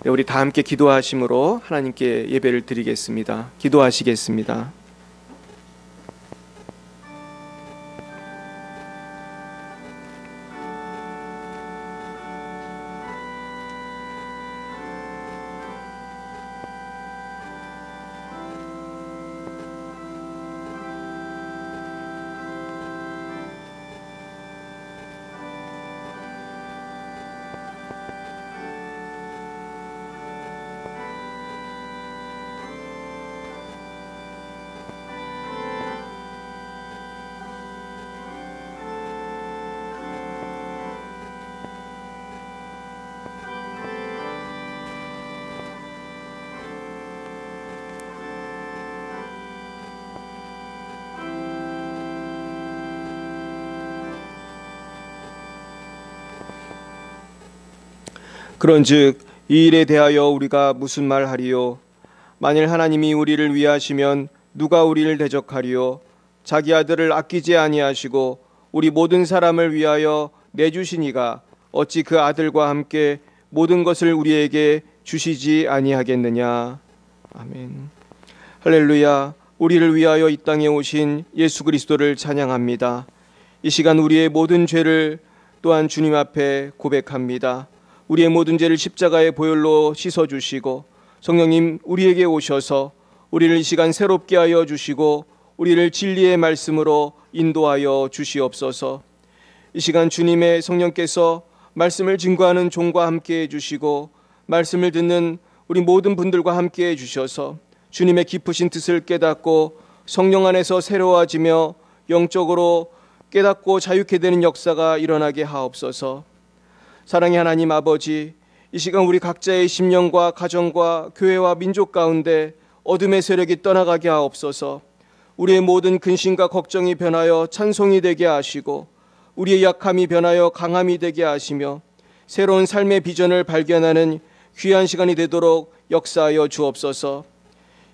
네, 우리 다 함께 기도하심으로 하나님께 예배를 드리겠습니다. 기도하시겠습니다. 그런즉 이 일에 대하여 우리가 무슨 말하리요? 만일 하나님이 우리를 위하시면 누가 우리를 대적하리요? 자기 아들을 아끼지 아니하시고 우리 모든 사람을 위하여 내주시니가 어찌 그 아들과 함께 모든 것을 우리에게 주시지 아니하겠느냐. 아멘. 할렐루야. 우리를 위하여 이 땅에 오신 예수 그리스도를 찬양합니다. 이 시간 우리의 모든 죄를 또한 주님 앞에 고백합니다. 우리의 모든 죄를 십자가의 보혈로 씻어주시고 성령님 우리에게 오셔서 우리를 이 시간 새롭게 하여 주시고 우리를 진리의 말씀으로 인도하여 주시옵소서. 이 시간 주님의 성령께서 말씀을 증거하는 종과 함께 해주시고 말씀을 듣는 우리 모든 분들과 함께 해주셔서 주님의 깊으신 뜻을 깨닫고 성령 안에서 새로워지며 영적으로 깨닫고 자유케 되는 역사가 일어나게 하옵소서. 사랑의 하나님 아버지, 이 시간 우리 각자의 심령과 가정과 교회와 민족 가운데 어둠의 세력이 떠나가게 하옵소서. 우리의 모든 근심과 걱정이 변하여 찬송이 되게 하시고 우리의 약함이 변하여 강함이 되게 하시며 새로운 삶의 비전을 발견하는 귀한 시간이 되도록 역사하여 주옵소서.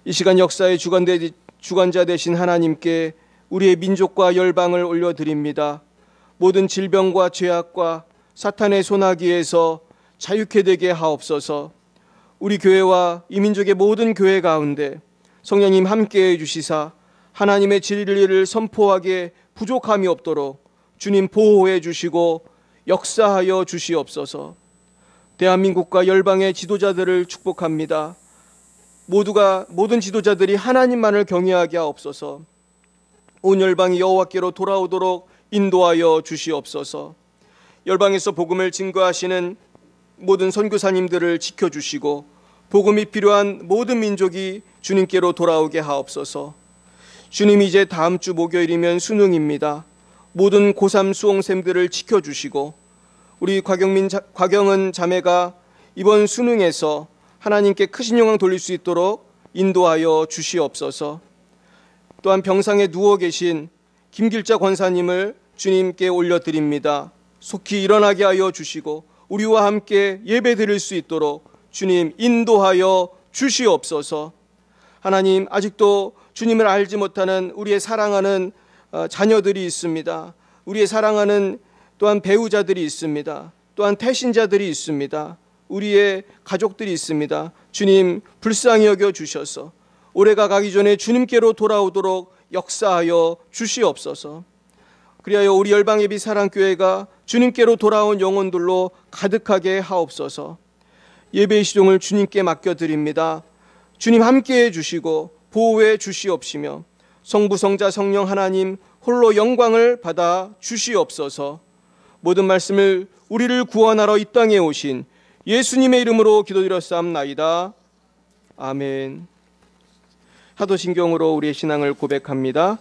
이 시간 역사의 주관자 되신 하나님께 우리의 민족과 열방을 올려드립니다. 모든 질병과 죄악과 사탄의 소나기에서 자유케 되게 하옵소서. 우리 교회와 이 민족의 모든 교회 가운데 성령님 함께해 주시사 하나님의 진리를 선포하게 부족함이 없도록 주님 보호해 주시고 역사하여 주시옵소서. 대한민국과 열방의 지도자들을 축복합니다. 모든 지도자들이 하나님만을 경외하게 하옵소서. 온 열방이 여호와께로 돌아오도록 인도하여 주시옵소서. 열방에서 복음을 증거하시는 모든 선교사님들을 지켜주시고 복음이 필요한 모든 민족이 주님께로 돌아오게 하옵소서. 주님, 이제 다음 주 목요일이면 수능입니다. 모든 고3 수험생들을 지켜주시고 우리 곽영은 자매가 이번 수능에서 하나님께 크신 영광 돌릴 수 있도록 인도하여 주시옵소서. 또한 병상에 누워 계신 김길자 권사님을 주님께 올려드립니다. 속히 일어나게 하여 주시고 우리와 함께 예배 드릴 수 있도록 주님 인도하여 주시옵소서. 하나님, 아직도 주님을 알지 못하는 우리의 사랑하는 자녀들이 있습니다. 우리의 사랑하는 또한 배우자들이 있습니다. 또한 태신자들이 있습니다. 우리의 가족들이 있습니다. 주님 불쌍히 여겨 주셔서 올해가 가기 전에 주님께로 돌아오도록 역사하여 주시옵소서. 그리하여 우리 열방예비 사랑교회가 주님께로 돌아온 영혼들로 가득하게 하옵소서. 예배의 시종을 주님께 맡겨드립니다. 주님 함께해 주시고 보호해 주시옵시며 성부 성자 성령 하나님 홀로 영광을 받아 주시옵소서. 모든 말씀을 우리를 구원하러 이 땅에 오신 예수님의 이름으로 기도드렸사옵나이다. 아멘. 사도신경으로 우리의 신앙을 고백합니다.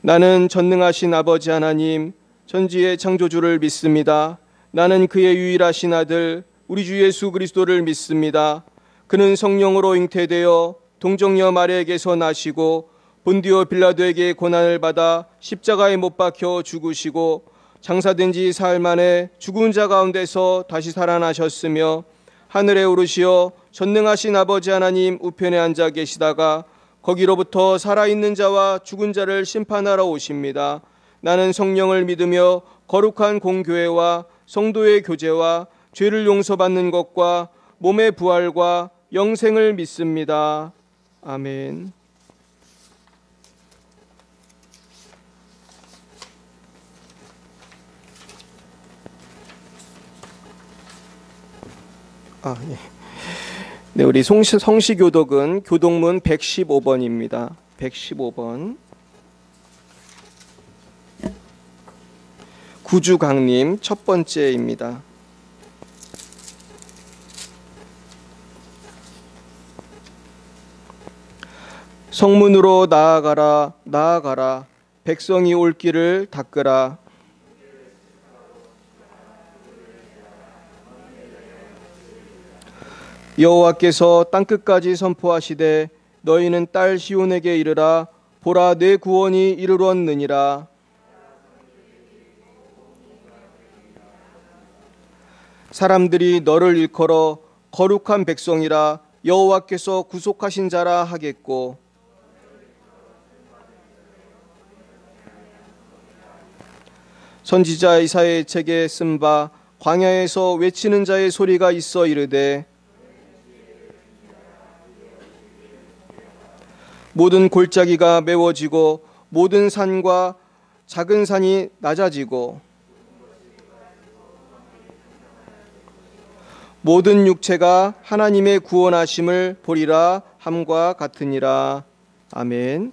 나는 전능하신 아버지 하나님 전지의 창조주를 믿습니다. 나는 그의 유일하신 아들 우리 주 예수 그리스도를 믿습니다. 그는 성령으로 잉태되어 동정녀 마리아에게서 나시고 본디오 빌라도에게 고난을 받아 십자가에 못 박혀 죽으시고 장사된 지 사흘 만에 죽은 자 가운데서 다시 살아나셨으며 하늘에 오르시어 전능하신 아버지 하나님 우편에 앉아 계시다가 거기로부터 살아있는 자와 죽은 자를 심판하러 오십니다. 나는 성령을 믿으며 거룩한 공교회와 성도의 교제와 죄를 용서받는 것과 몸의 부활과 영생을 믿습니다. 아멘. 예. 네, 우리 성시교독은 교독문 115번입니다. 115번. 구주강림 첫 번째입니다. 성문으로 나아가라, 나아가라. 백성이 올 길을 닦으라. 여호와께서 땅끝까지 선포하시되 너희는 딸 시온에게 이르라. 보라, 내 구원이 이르렀느니라. 사람들이 너를 일컬어 거룩한 백성이라, 여호와께서 구속하신 자라 하겠고, 선지자 이사야의 책에 쓴 바 광야에서 외치는 자의 소리가 있어 이르되, 모든 골짜기가 메워지고 모든 산과 작은 산이 낮아지고 모든 육체가 하나님의 구원하심을 보리라 함과 같으니라. 아멘.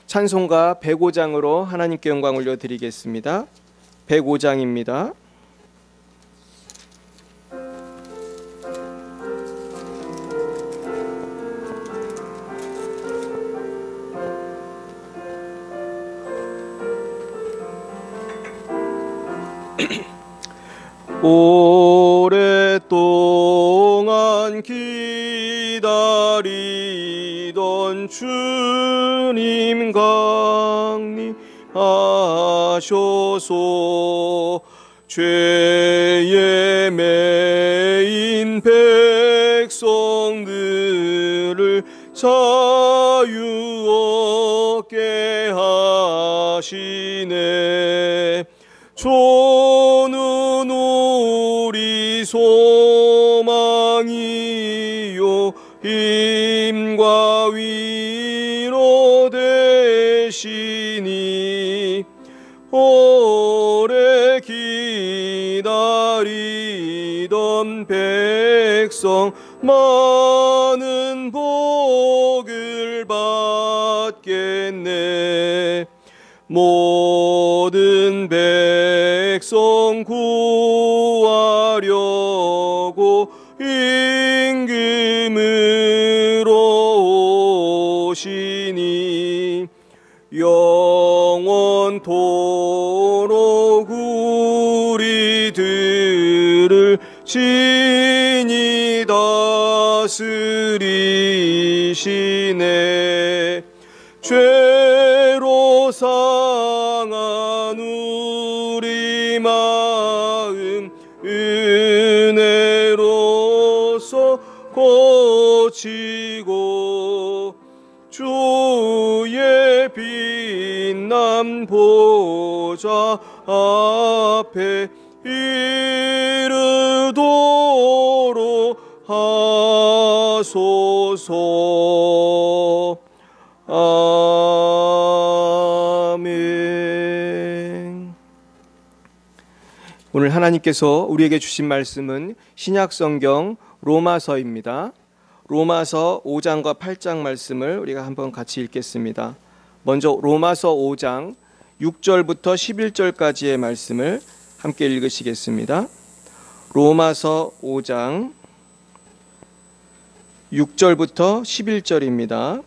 찬송가 105장으로 하나님께 영광 올려드리겠습니다. 105장입니다. 오랫동안 기다리던 주님 강림하셔서 죄에 매인 백성들을 자유 얻게 하시네. 주는 우리 소망이요 힘과 위로 되시니, 오래 기다리던 백성 많은 복을 받겠네. 모든 백성 구하려고 임금으로 오시니, 영원토록 우리들을 친히 다스리시네. 죄로 상한 우리 마음 은혜로서 고치고, 주의 빛난 보좌 앞에 이르도록 하소서. 아멘. 오늘 하나님께서 우리에게 주신 말씀은 신약성경 로마서입니다. 로마서 5장과 8장 말씀을 우리가 한번 같이 읽겠습니다. 먼저 로마서 5장 6절부터 11절까지의 말씀을 함께 읽으시겠습니다. 로마서 5장 6절부터 11절입니다.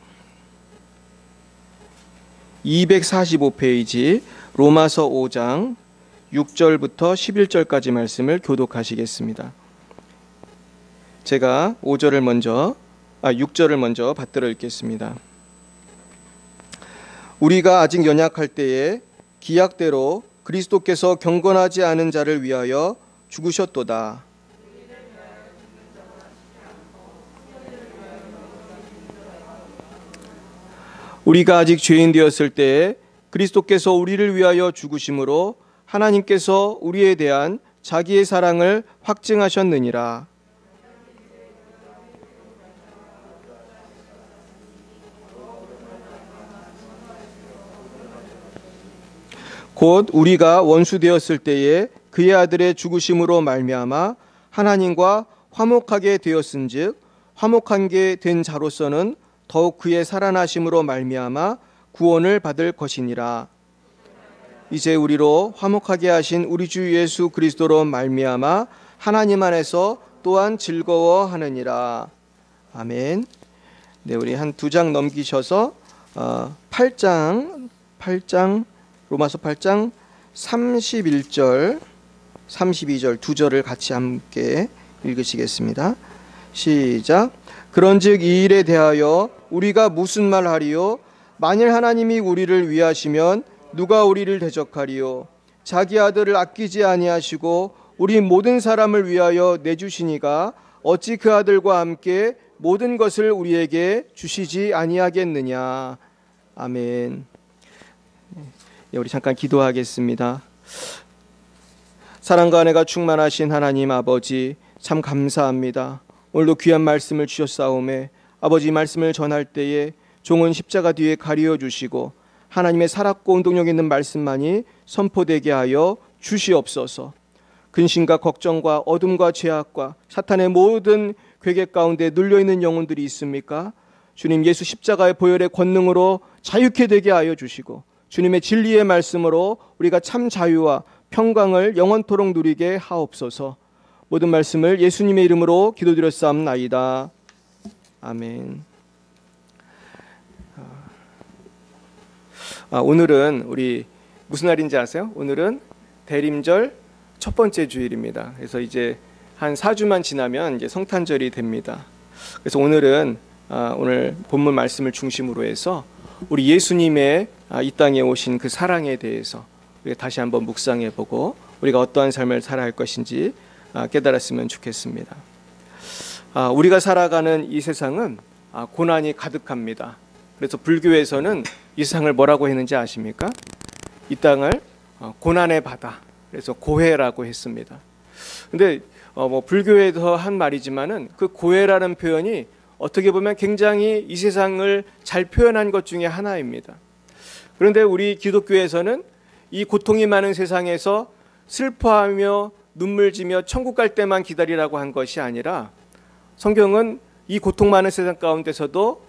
245페이지 로마서 5장 6절부터 11절까지 말씀을 교독하시겠습니다. 제가 6절을 먼저 받들어 읽겠습니다. 우리가 아직 연약할 때에 기약대로 그리스도께서 경건하지 않은 자를 위하여 죽으셨도다. 우리가 아직 죄인 되었을 때에 그리스도께서 우리를 위하여 죽으심으로 하나님께서 우리에 대한 자기의 사랑을 확증하셨느니라. 곧 우리가 원수 되었을 때에 그의 아들의 죽으심으로 말미암아 하나님과 화목하게 되었은즉 화목하게 된 자로서는 더욱 그의 살아나심으로 말미암아 구원을 받을 것이니라. 이제 우리로 화목하게 하신 우리 주 예수 그리스도로 말미암아 하나님 안에서 또한 즐거워하느니라. 아멘. 네, 우리 한 두 장 넘기셔서 8장 로마서 8장 31절 32절 두 절을 같이 함께 읽으시겠습니다. 시작. 그런즉 이 일에 대하여 우리가 무슨 말하리요? 만일 하나님이 우리를 위하시면 누가 우리를 대적하리요? 자기 아들을 아끼지 아니하시고 우리 모든 사람을 위하여 내주시니가 어찌 그 아들과 함께 모든 것을 우리에게 주시지 아니하겠느냐. 아멘. 우리 잠깐 기도하겠습니다. 사랑과 은혜가 충만하신 하나님 아버지, 참 감사합니다. 오늘도 귀한 말씀을 주셨사오매 아버지 말씀을 전할 때에 종은 십자가 뒤에 가리워 주시고 하나님의 살았고 운동력 있는 말씀만이 선포되게 하여 주시옵소서. 근심과 걱정과 어둠과 죄악과 사탄의 모든 괴계 가운데 눌려있는 영혼들이 있습니까? 주님, 예수 십자가의 보혈의 권능으로 자유케 되게 하여 주시고 주님의 진리의 말씀으로 우리가 참 자유와 평강을 영원토록 누리게 하옵소서. 모든 말씀을 예수님의 이름으로 기도드렸사옵나이다. 아멘. 오늘은 우리 무슨 날인지 아세요? 오늘은 대림절 첫 번째 주일입니다. 그래서 이제 한 4주만 지나면 이제 성탄절이 됩니다. 그래서 오늘은 오늘 본문 말씀을 중심으로 해서 우리 예수님의 이 땅에 오신 그 사랑에 대해서 우리가 다시 한번 묵상해보고 우리가 어떠한 삶을 살아야 할 것인지 깨달았으면 좋겠습니다. 우리가 살아가는 이 세상은 고난이 가득합니다. 그래서 불교에서는 이 세상을 뭐라고 했는지 아십니까? 이 땅을 고난의 바다, 그래서 고해라고 했습니다. 근데 불교에서 한 말이지만은 그 고해라는 표현이 어떻게 보면 굉장히 이 세상을 잘 표현한 것 중에 하나입니다. 그런데 우리 기독교에서는 이 고통이 많은 세상에서 슬퍼하며 눈물 지며 천국 갈 때만 기다리라고 한 것이 아니라 성경은 이 고통 많은 세상 가운데서도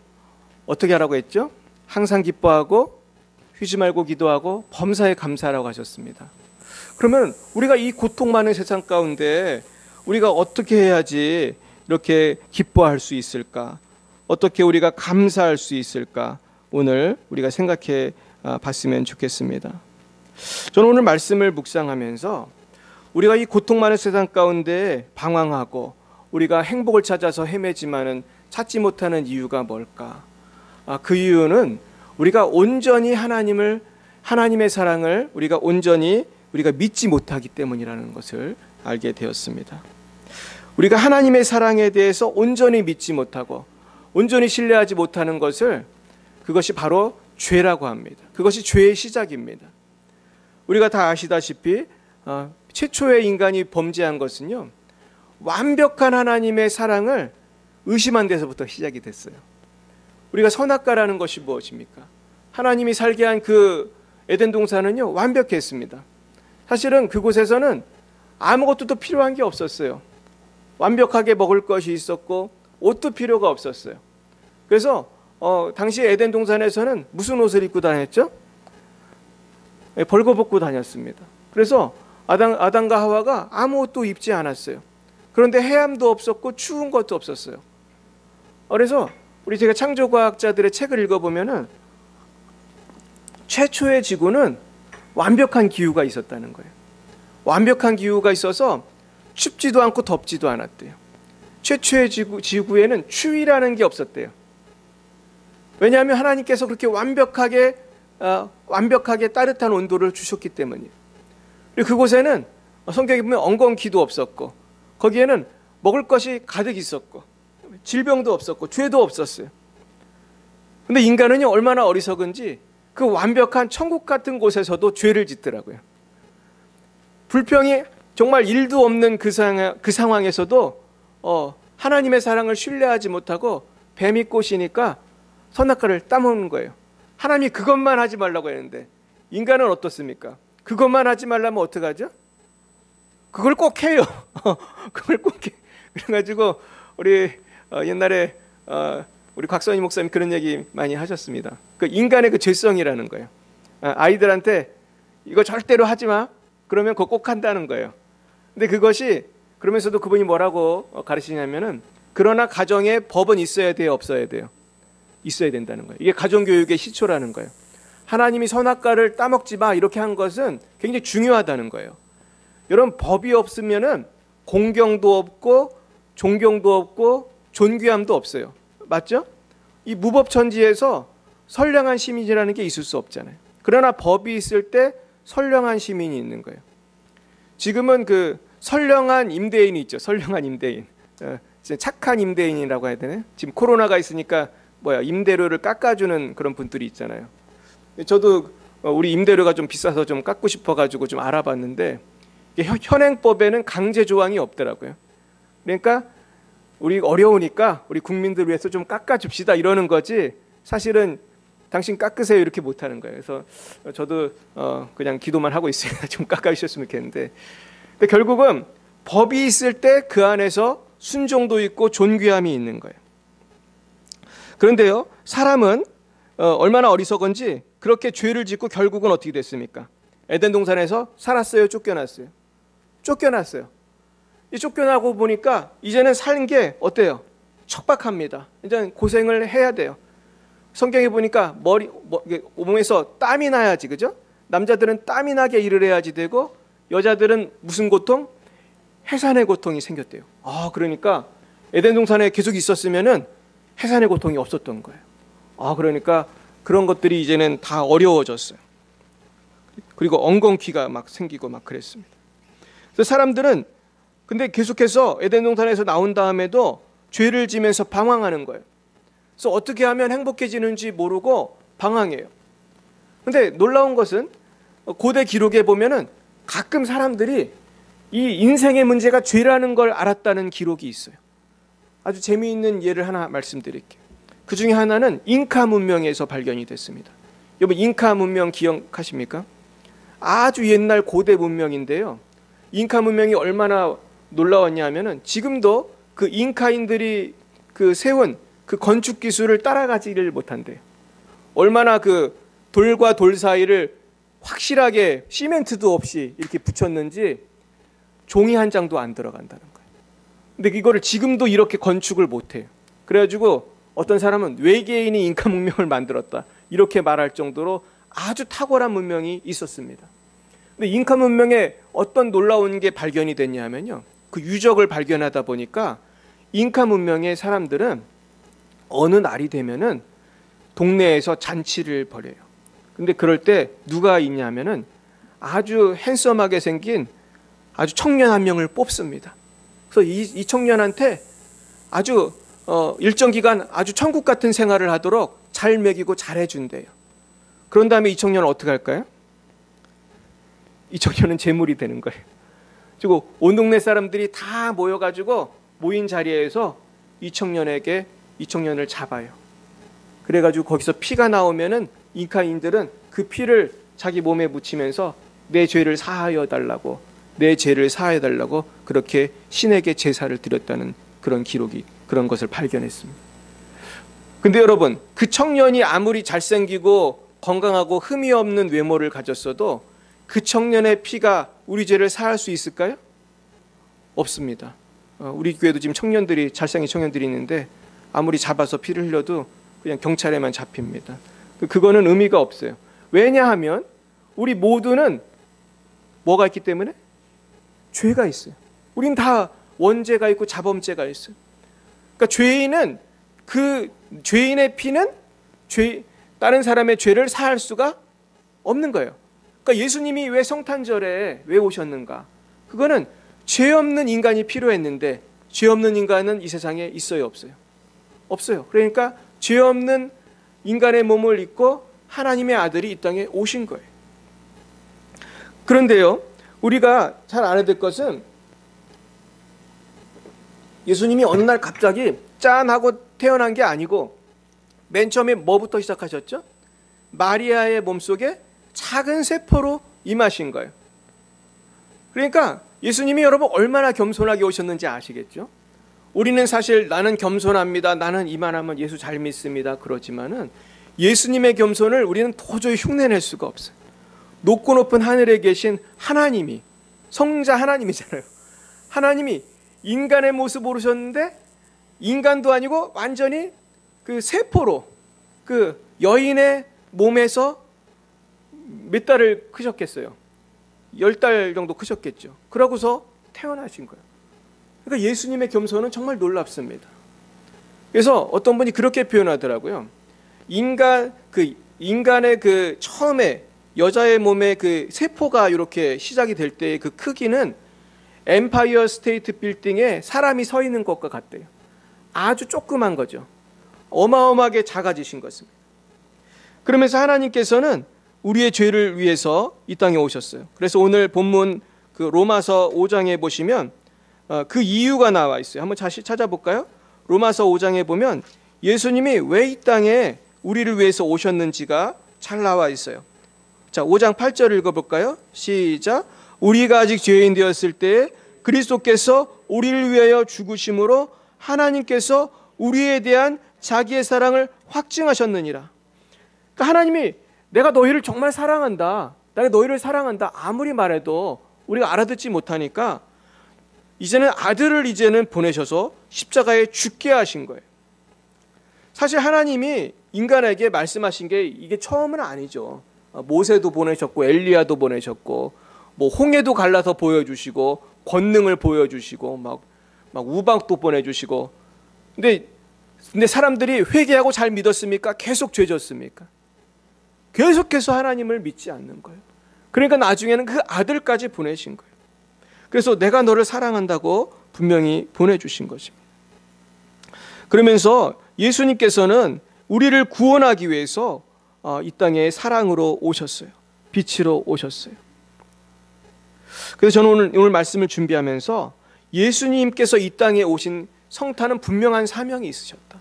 어떻게 하라고 했죠? 항상 기뻐하고 휴지 말고 기도하고 범사에 감사하라고 하셨습니다. 그러면 우리가 이 고통 많은 세상 가운데 우리가 어떻게 해야지 이렇게 기뻐할 수 있을까? 어떻게 우리가 감사할 수 있을까? 오늘 우리가 생각해 봤으면 좋겠습니다. 저는 오늘 말씀을 묵상하면서 우리가 이 고통 많은 세상 가운데 방황하고 우리가 행복을 찾아서 헤매지만은 찾지 못하는 이유가 뭘까? 그 이유는 우리가 온전히 하나님의 사랑을 우리가 믿지 못하기 때문이라는 것을 알게 되었습니다. 우리가 하나님의 사랑에 대해서 온전히 믿지 못하고 온전히 신뢰하지 못하는 그것이 바로 죄라고 합니다. 그것이 죄의 시작입니다. 우리가 다 아시다시피 최초의 인간이 범죄한 것은요, 완벽한 하나님의 사랑을 의심한 데서부터 시작이 됐어요. 우리가 선악과라는 것이 무엇입니까? 하나님이 살게 한 그 에덴 동산은요, 완벽했습니다. 사실은 그곳에서는 아무것도 또 필요한 게 없었어요. 완벽하게 먹을 것이 있었고 옷도 필요가 없었어요. 그래서 당시 에덴 동산에서는 무슨 옷을 입고 다녔죠? 벌거벗고 다녔습니다. 그래서 아담과 하와가 아무 옷도 입지 않았어요. 그런데 해함도 없었고 추운 것도 없었어요. 그래서 제가 창조과학자들의 책을 읽어보면은 최초의 지구는 완벽한 기후가 있었다는 거예요. 완벽한 기후가 있어서 춥지도 않고 덥지도 않았대요. 최초의 지구에는 추위라는 게 없었대요. 왜냐하면 하나님께서 그렇게 완벽하게 따뜻한 온도를 주셨기 때문이에요. 그리고 그곳에는 성경에 보면 엉겅퀴도 없었고 거기에는 먹을 것이 가득 있었고 질병도 없었고 죄도 없었어요. 근데 인간은요, 얼마나 어리석은지 그 완벽한 천국 같은 곳에서도 죄를 짓더라고요. 불평이 정말 일도 없는 그 상황에서도 하나님의 사랑을 신뢰하지 못하고 뱀이 꼬시니까 선악과를 따먹는 거예요. 하나님이 그것만 하지 말라고 했는데 인간은 어떻습니까? 그것만 하지 말라면 어떡하죠? 그걸 꼭 해요. 그걸 꼭 해. 그래가지고 우리 옛날에 우리 곽선희 목사님 그런 얘기 많이 하셨습니다. 그 인간의 그 죄성이라는 거예요. 아이들한테 이거 절대로 하지 마. 그러면 그거 꼭 한다는 거예요. 근데 그것이 그러면서도 그분이 뭐라고 가르치냐면은 그러나 가정에 법은 있어야 돼요, 없어야 돼요? 있어야 된다는 거예요. 이게 가정교육의 시초라는 거예요. 하나님이 선악과를 따먹지 마 이렇게 한 것은 굉장히 중요하다는 거예요. 여러분, 법이 없으면은 공경도 없고 존경도 없고 존귀함도 없어요. 맞죠? 이 무법천지에서 선량한 시민이라는 게 있을 수 없잖아요. 그러나 법이 있을 때 선량한 시민이 있는 거예요. 지금은 그 선량한 임대인이 있죠. 선량한 임대인. 착한 임대인이라고 해야 되나? 지금 코로나가 있으니까 임대료를 깎아주는 그런 분들이 있잖아요. 저도 우리 임대료가 좀 비싸서 좀 깎고 싶어가지고 좀 알아봤는데 현행법에는 강제 조항이 없더라고요. 그러니까 우리 어려우니까 우리 국민들 위해서 좀 깎아줍시다 이러는 거지 사실은 당신 깎으세요 이렇게 못하는 거예요. 그래서 저도 그냥 기도만 하고 있으니까 좀 깎아주셨으면 좋겠는데, 근데 결국은 법이 있을 때 그 안에서 순종도 있고 존귀함이 있는 거예요. 그런데요, 사람은 얼마나 어리석은지 그렇게 죄를 짓고 결국은 어떻게 됐습니까? 에덴 동산에서 살았어요, 쫓겨났어요? 쫓겨났어요. 이 쫓겨나고 보니까 이제는 사는 게 어때요? 척박합니다. 이제 고생을 해야 돼요. 성경에 보니까 몸에서 땀이 나야지, 그죠? 남자들은 땀이 나게 일을 해야지 되고 여자들은 무슨 고통? 해산의 고통이 생겼대요. 그러니까 에덴 동산에 계속 있었으면은 해산의 고통이 없었던 거예요. 그러니까 그런 것들이 이제는 다 어려워졌어요. 그리고 엉겅퀴가 막 생기고 막 그랬습니다. 그래서 사람들은 근데 계속해서 에덴 동산에서 나온 다음에도 죄를 지면서 방황하는 거예요. 그래서 어떻게 하면 행복해지는지 모르고 방황해요. 근데 놀라운 것은 고대 기록에 보면은 가끔 사람들이 이 인생의 문제가 죄라는 걸 알았다는 기록이 있어요. 아주 재미있는 예를 하나 말씀드릴게요. 그 중에 하나는 잉카 문명에서 발견이 됐습니다. 여러분, 잉카 문명 기억하십니까? 아주 옛날 고대 문명인데요. 잉카 문명이 얼마나 놀라웠냐 하면은 지금도 그 잉카인들이 그 세운 그 건축 기술을 따라가지를 못한대요. 얼마나 그 돌과 돌 사이를 확실하게 시멘트도 없이 이렇게 붙였는지 종이 한 장도 안 들어간다는 거예요. 근데 이거를 지금도 이렇게 건축을 못해요. 그래가지고 어떤 사람은 외계인이 잉카 문명을 만들었다 이렇게 말할 정도로 아주 탁월한 문명이 있었습니다. 근데 잉카 문명에 어떤 놀라운 게 발견이 됐냐 하면요, 그 유적을 발견하다 보니까 잉카 문명의 사람들은 어느 날이 되면은 동네에서 잔치를 벌여요. 근데 그럴 때 누가 있냐면은 아주 핸섬하게 생긴 아주 청년 한 명을 뽑습니다. 그래서 이 청년한테 아주 일정 기간 아주 천국 같은 생활을 하도록 잘 먹이고 잘 해준대요. 그런 다음에 이 청년은 어떻게 할까요? 이 청년은 재물이 되는 거예요. 그리고 온 동네 사람들이 다 모여가지고 모인 자리에서 이 청년을 잡아요. 그래가지고 거기서 피가 나오면은 잉카인들은 그 피를 자기 몸에 묻히면서 내 죄를 사하여 달라고, 내 죄를 사하여 달라고 그렇게 신에게 제사를 드렸다는 그런 기록이, 그런 것을 발견했습니다. 근데 여러분, 그 청년이 아무리 잘생기고 건강하고 흠이 없는 외모를 가졌어도 그 청년의 피가 우리 죄를 사할 수 있을까요? 없습니다. 우리 교회도 지금 잘생긴 청년들이 있는데 아무리 잡아서 피를 흘려도 그냥 경찰에만 잡힙니다. 그거는 의미가 없어요. 왜냐하면 우리 모두는 뭐가 있기 때문에? 죄가 있어요. 우린 다 원죄가 있고 자범죄가 있어요. 그러니까 죄인은 그 죄인의 피는 다른 사람의 죄를 사할 수가 없는 거예요. 그러니까 예수님이 왜 성탄절에 왜 오셨는가? 그거는 죄 없는 인간이 필요했는데 죄 없는 인간은 이 세상에 있어요, 없어요? 없어요. 그러니까 죄 없는 인간의 몸을 입고 하나님의 아들이 이 땅에 오신 거예요. 그런데요, 우리가 잘 알아야 될 것은 예수님이 어느 날 갑자기 짠 하고 태어난 게 아니고 맨 처음에 뭐부터 시작하셨죠? 마리아의 몸속에 작은 세포로 임하신 거예요. 그러니까 예수님이 여러분 얼마나 겸손하게 오셨는지 아시겠죠? 우리는 사실 나는 겸손합니다, 나는 이만하면 예수 잘 믿습니다 그러지만은 예수님의 겸손을 우리는 도저히 흉내낼 수가 없어요. 높고 높은 하늘에 계신 하나님이, 성자 하나님이잖아요. 하나님이 인간의 모습으로 오셨는데 인간도 아니고 완전히 그 세포로 그 여인의 몸에서 몇 달을 크셨겠어요? 10달 정도 크셨겠죠. 그러고서 태어나신 거예요. 그러니까 예수님의 겸손은 정말 놀랍습니다. 그래서 어떤 분이 그렇게 표현하더라고요. 인간의 그 처음에 여자의 몸에 그 세포가 이렇게 시작이 될 때의 그 크기는 엠파이어 스테이트 빌딩에 사람이 서 있는 것과 같대요. 아주 조그만 거죠. 어마어마하게 작아지신 것입니다. 그러면서 하나님께서는 우리의 죄를 위해서 이 땅에 오셨어요. 그래서 오늘 본문 그 로마서 5장에 보시면 그 이유가 나와 있어요. 한번 다시 찾아볼까요? 로마서 5장에 보면 예수님이 왜 이 땅에 우리를 위해서 오셨는지가 잘 나와 있어요. 자, 5장 8절 읽어볼까요? 시작. 우리가 아직 죄인 되었을 때 그리스도께서 우리를 위하여 죽으심으로 하나님께서 우리에 대한 자기의 사랑을 확증하셨느니라. 그러니까 하나님이 내가 너희를 정말 사랑한다, 내가 너희를 사랑한다 아무리 말해도 우리가 알아듣지 못하니까 이제는 아들을 보내셔서 십자가에 죽게 하신 거예요. 사실 하나님이 인간에게 말씀하신 게 이게 처음은 아니죠. 모세도 보내셨고 엘리야도 보내셨고 뭐 홍해도 갈라서 보여주시고 권능을 보여주시고 막 우박도 보내주시고 근데 사람들이 회개하고 잘 믿었습니까? 계속 죄졌습니까? 계속해서 하나님을 믿지 않는 거예요. 그러니까 나중에는 그 아들까지 보내신 거예요. 그래서 내가 너를 사랑한다고 분명히 보내주신 것입니다. 그러면서 예수님께서는 우리를 구원하기 위해서 이 땅에 사랑으로 오셨어요. 빛으로 오셨어요. 그래서 저는 오늘 말씀을 준비하면서 예수님께서 이 땅에 오신 성탄은 분명한 사명이 있으셨다.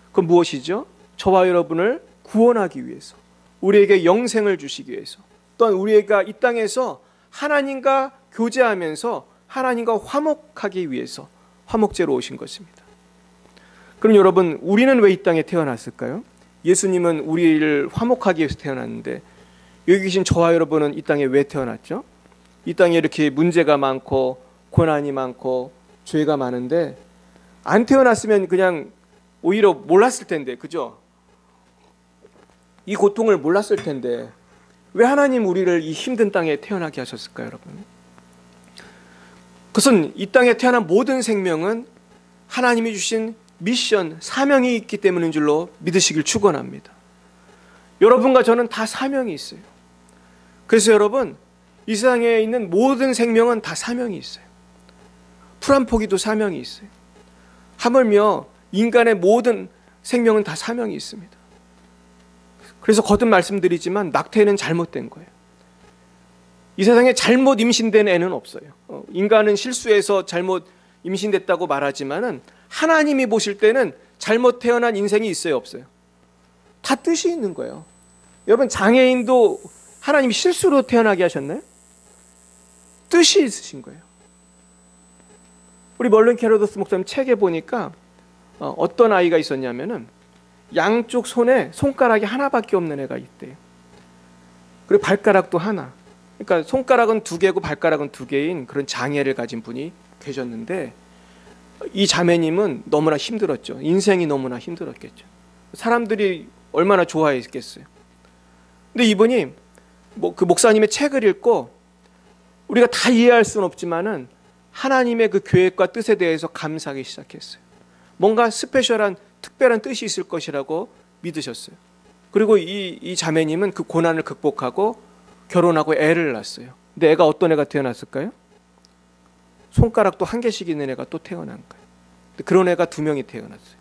그건 무엇이죠? 저와 여러분을 구원하기 위해서, 우리에게 영생을 주시기 위해서, 또한 우리가 이 땅에서 하나님과 교제하면서 하나님과 화목하기 위해서 화목제로 오신 것입니다. 그럼 여러분, 우리는 왜 이 땅에 태어났을까요? 예수님은 우리를 화목하기 위해서 태어났는데 여기 계신 저와 여러분은 이 땅에 왜 태어났죠? 이 땅에 이렇게 문제가 많고 고난이 많고 죄가 많은데 안 태어났으면 그냥 오히려 몰랐을 텐데, 그죠? 이 고통을 몰랐을 텐데 왜 하나님 우리를 이 힘든 땅에 태어나게 하셨을까요, 여러분? 그것은 이 땅에 태어난 모든 생명은 하나님이 주신 미션, 사명이 있기 때문인 줄로 믿으시길 축원합니다. 여러분과 저는 다 사명이 있어요. 그래서 여러분, 이 세상에 있는 모든 생명은 다 사명이 있어요. 풀 한 포기도 사명이 있어요. 하물며 인간의 모든 생명은 다 사명이 있습니다. 그래서 거듭 말씀드리지만 낙태는 잘못된 거예요. 이 세상에 잘못 임신된 애는 없어요. 인간은 실수해서 잘못 임신됐다고 말하지만은 하나님이 보실 때는 잘못 태어난 인생이 있어요, 없어요? 다 뜻이 있는 거예요. 여러분, 장애인도 하나님이 실수로 태어나게 하셨나요? 뜻이 있으신 거예요. 우리 멀른 캐로도스 목사님 책에 보니까 어떤 아이가 있었냐면은 양쪽 손에 손가락이 하나밖에 없는 애가 있대요. 그리고 발가락도 하나. 그러니까 손가락은 2개고 발가락은 2개인 그런 장애를 가진 분이 계셨는데 이 자매님은 너무나 힘들었죠. 인생이 너무나 힘들었겠죠. 사람들이 얼마나 좋아했겠어요. 근데 이분이 그 목사님의 책을 읽고 우리가 다 이해할 수는 없지만은 하나님의 그 계획과 뜻에 대해서 감사하기 시작했어요. 뭔가 스페셜한 특별한 뜻이 있을 것이라고 믿으셨어요. 그리고 이 자매님은 그 고난을 극복하고 결혼하고 애를 낳았어요. 근데 애가 어떤 애가 태어났을까요? 손가락도 1개씩 있는 애가 또 태어난 거예요. 그런 애가 2명이 태어났어요.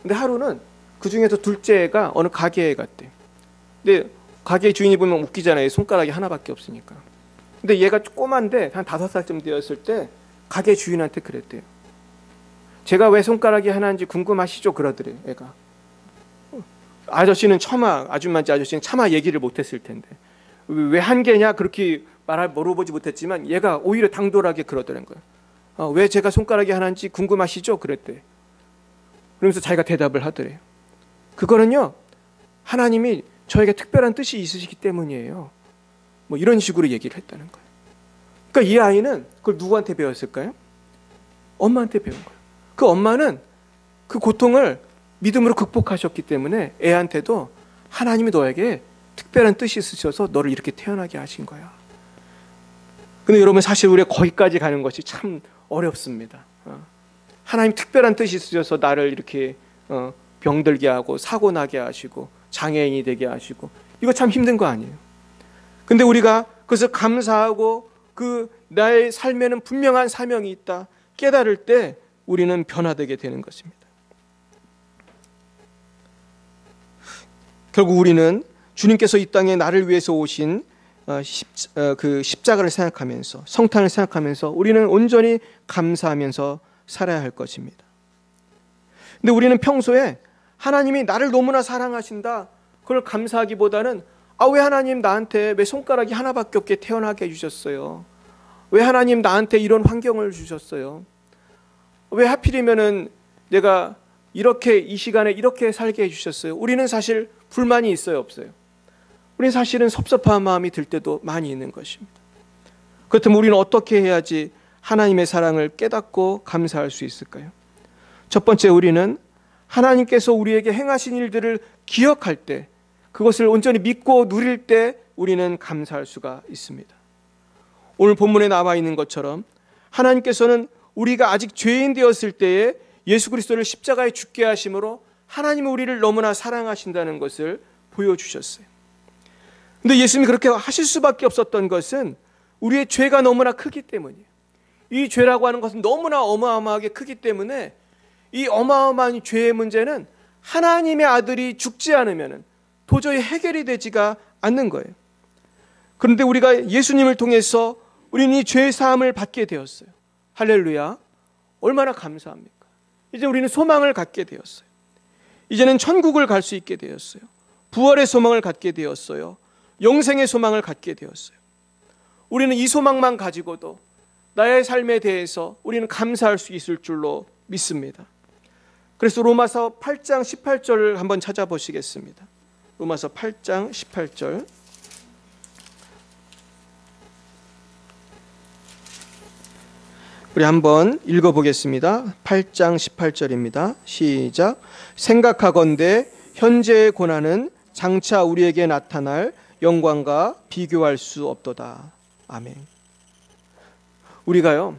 근데 하루는 그 중에서 둘째 애가 어느 가게에 갔대요. 근데 가게 주인이 보면 웃기잖아요. 손가락이 하나밖에 없으니까. 근데 얘가 꼬만데 한 5살쯤 되었을 때 가게 주인한테 그랬대요. 제가 왜 손가락이 하나인지 궁금하시죠? 그러더래요, 애가. 아저씨는 아줌마인지 아저씨는 차마 얘기를 못했을 텐데 왜 한계냐 그렇게 물어보지 못했지만 얘가 오히려 당돌하게 그러더란 거예요. 왜 제가 손가락이 하나인지 궁금하시죠? 그랬대. 그러면서 자기가 대답을 하더래요. 그거는요, 하나님이 저에게 특별한 뜻이 있으시기 때문이에요. 뭐 이런 식으로 얘기를 했다는 거예요. 그러니까 이 아이는 그걸 누구한테 배웠을까요? 엄마한테 배운 거예요. 그 엄마는 그 고통을 믿음으로 극복하셨기 때문에 애한테도 하나님이 너에게 특별한 뜻이 있으셔서 너를 이렇게 태어나게 하신 거야. 근데 여러분, 사실 우리가 거기까지 가는 것이 참 어렵습니다. 하나님 특별한 뜻이 있으셔서 나를 이렇게 병들게 하고 사고 나게 하시고 장애인이 되게 하시고, 이거 참 힘든 거 아니에요? 근데 우리가 그것을 감사하고 그 나의 삶에는 분명한 사명이 있다 깨달을 때 우리는 변화되게 되는 것입니다. 결국 우리는 주님께서 이 땅에 나를 위해서 오신 그 십자가를 생각하면서, 성탄을 생각하면서 우리는 온전히 감사하면서 살아야 할 것입니다. 근데 우리는 평소에 하나님이 나를 너무나 사랑하신다, 그걸 감사하기보다는 왜 하나님 나한테 왜 손가락이 하나밖에 없게 태어나게 해주셨어요? 왜 하나님 나한테 이런 환경을 주셨어요? 왜 하필이면은 내가 이렇게 이 시간에 이렇게 살게 해주셨어요? 우리는 사실 불만이 있어요, 없어요? 우리는 사실은 섭섭한 마음이 들 때도 많이 있는 것입니다. 그렇다면 우리는 어떻게 해야지 하나님의 사랑을 깨닫고 감사할 수 있을까요? 첫 번째, 우리는 하나님께서 우리에게 행하신 일들을 기억할 때, 그것을 온전히 믿고 누릴 때 우리는 감사할 수가 있습니다. 오늘 본문에 나와 있는 것처럼 하나님께서는 우리가 아직 죄인 되었을 때에 예수 그리스도를 십자가에 죽게 하심으로 하나님은 우리를 너무나 사랑하신다는 것을 보여주셨어요. 근데 예수님이 그렇게 하실 수밖에 없었던 것은 우리의 죄가 너무나 크기 때문이에요. 이 죄라고 하는 것은 너무나 어마어마하게 크기 때문에 이 어마어마한 죄의 문제는 하나님의 아들이 죽지 않으면 도저히 해결이 되지가 않는 거예요. 그런데 우리가 예수님을 통해서 우리는 이 죄의 사함을 받게 되었어요. 할렐루야. 얼마나 감사합니까? 이제 우리는 소망을 갖게 되었어요. 이제는 천국을 갈 수 있게 되었어요. 부활의 소망을 갖게 되었어요. 영생의 소망을 갖게 되었어요. 우리는 이 소망만 가지고도 나의 삶에 대해서 우리는 감사할 수 있을 줄로 믿습니다. 그래서 로마서 8장 18절을 한번 찾아보시겠습니다. 로마서 8장 18절. 우리 한번 읽어보겠습니다. 8장 18절입니다. 시작. 생각하건대 현재의 고난은 장차 우리에게 나타날 영광과 비교할 수 없도다. 아멘. 우리가요,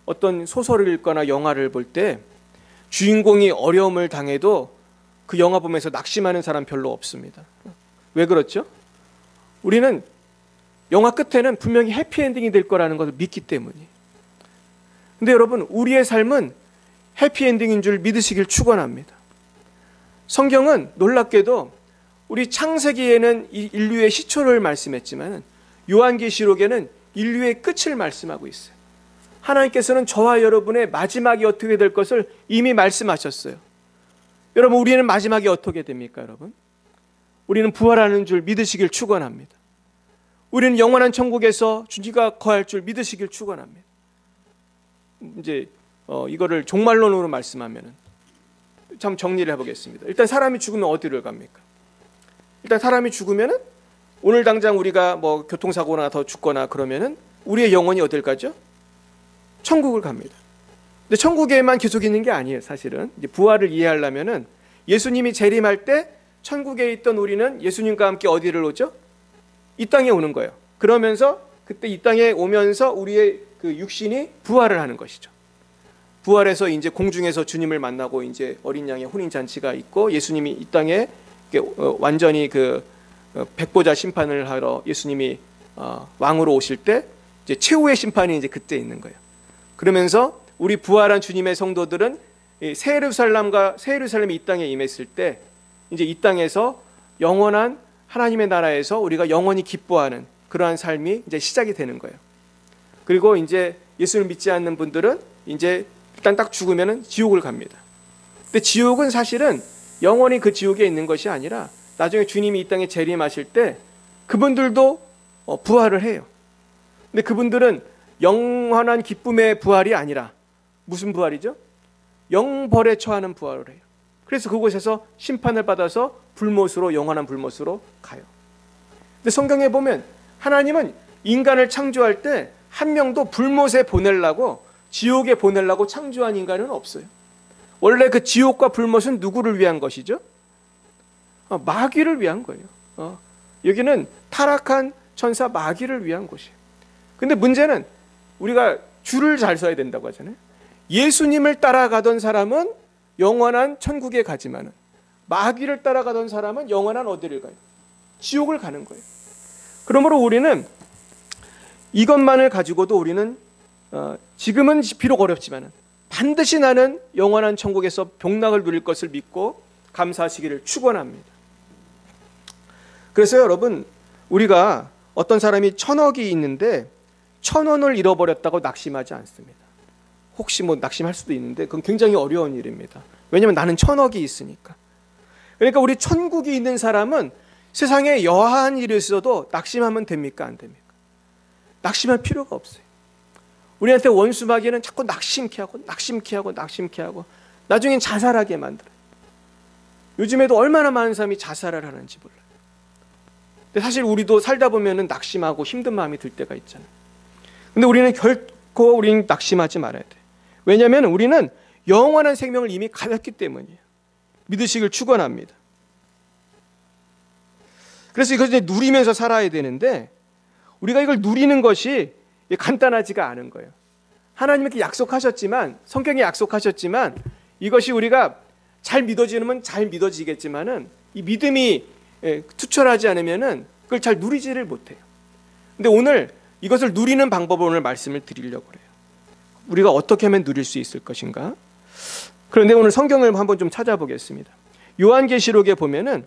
어떤 소설을 읽거나 영화를 볼 때 주인공이 어려움을 당해도 그 영화 보면서 낙심하는 사람 별로 없습니다. 왜 그렇죠? 우리는 영화 끝에는 분명히 해피엔딩이 될 거라는 것을 믿기 때문이에요. 근데 여러분, 우리의 삶은 해피엔딩인 줄 믿으시길 축원합니다. 성경은 놀랍게도 우리 창세기에는 이 인류의 시초를 말씀했지만 요한계시록에는 인류의 끝을 말씀하고 있어요. 하나님께서는 저와 여러분의 마지막이 어떻게 될 것을 이미 말씀하셨어요. 여러분, 우리는 마지막이 어떻게 됩니까, 여러분? 우리는 부활하는 줄 믿으시길 축원합니다. 우리는 영원한 천국에서 주님과 거할 줄 믿으시길 축원합니다. 이제 이거를 종말론으로 말씀하면은 참 정리를 해보겠습니다. 일단 사람이 죽으면 어디를 갑니까? 일단 사람이 죽으면은 오늘 당장 우리가 뭐 교통사고나 더 죽거나 그러면은 우리의 영혼이 어딜 가죠? 천국을 갑니다. 근데 천국에만 계속 있는 게 아니에요. 사실은 이제 부활을 이해하려면은 예수님이 재림할 때 천국에 있던 우리는 예수님과 함께 어디를 오죠? 이 땅에 오는 거예요. 그러면서 그때 이 땅에 오면서 우리의 그 육신이 부활을 하는 것이죠. 부활해서 이제 공중에서 주님을 만나고 이제 어린 양의 혼인 잔치가 있고 예수님이 이 땅에 완전히 그 백보자 심판을 하러 예수님이 왕으로 오실 때 이제 최후의 심판이 이제 그때 있는 거예요. 그러면서 우리 부활한 주님의 성도들은 새 예루살렘이 이 땅에 임했을 때 이제 이 땅에서 영원한 하나님의 나라에서 우리가 영원히 기뻐하는 그러한 삶이 이제 시작이 되는 거예요. 그리고 이제 예수를 믿지 않는 분들은 이제 일단 딱 죽으면은 지옥을 갑니다. 근데 지옥은 사실은 영원히 그 지옥에 있는 것이 아니라 나중에 주님이 이 땅에 재림하실 때 그분들도 부활을 해요. 근데 그분들은 영원한 기쁨의 부활이 아니라 무슨 부활이죠? 영벌에 처하는 부활을 해요. 그래서 그곳에서 심판을 받아서 불못으로, 영원한 불못으로 가요. 근데 성경에 보면 하나님은 인간을 창조할 때 한 명도 불못에 보내려고, 지옥에 보내려고 창조한 인간은 없어요. 원래 그 지옥과 불못은 누구를 위한 것이죠? 마귀를 위한 거예요. 여기는 타락한 천사 마귀를 위한 곳이에요. 근데 문제는 우리가 줄을 잘 서야 된다고 하잖아요. 예수님을 따라가던 사람은 영원한 천국에 가지만은 마귀를 따라가던 사람은 영원한 어디를 가요? 지옥을 가는 거예요. 그러므로 우리는 이것만을 가지고도 우리는 지금은 비록 어렵지만은 반드시 나는 영원한 천국에서 복락을 누릴 것을 믿고 감사하시기를 축원합니다. 그래서 여러분, 우리가 어떤 사람이 1,000억이 있는데 1,000원을 잃어버렸다고 낙심하지 않습니다. 혹시 낙심할 수도 있는데 그건 굉장히 어려운 일입니다. 왜냐하면 나는 1,000억이 있으니까. 그러니까 우리 천국이 있는 사람은 세상에 여하한 일이 있어도 낙심하면 됩니까? 안 됩니까? 낙심할 필요가 없어요. 우리한테 원수 마귀는 자꾸 낙심케 하고 나중엔 자살하게 만들어요. 요즘에도 얼마나 많은 사람이 자살을 하는지 몰라요. 근데 사실 우리도 살다 보면은 낙심하고 힘든 마음이 들 때가 있잖아요. 근데 우리는 결코 낙심하지 말아야 돼요. 왜냐하면 우리는 영원한 생명을 이미 가졌기 때문이에요. 믿으시길 축원합니다. 그래서 이걸 이제 누리면서 살아야 되는데 우리가 이걸 누리는 것이 간단하지가 않은 거예요. 하나님께 약속하셨지만, 성경에 약속하셨지만 이것이 우리가 잘 믿어지면 잘 믿어지겠지만은 이 믿음이 투철하지 않으면은 그걸 잘 누리지를 못해요. 근데 오늘 이것을 누리는 방법을 오늘 말씀을 드리려고 해요. 우리가 어떻게 하면 누릴 수 있을 것인가? 그런데 오늘 성경을 한번 좀 찾아보겠습니다. 요한계시록에 보면은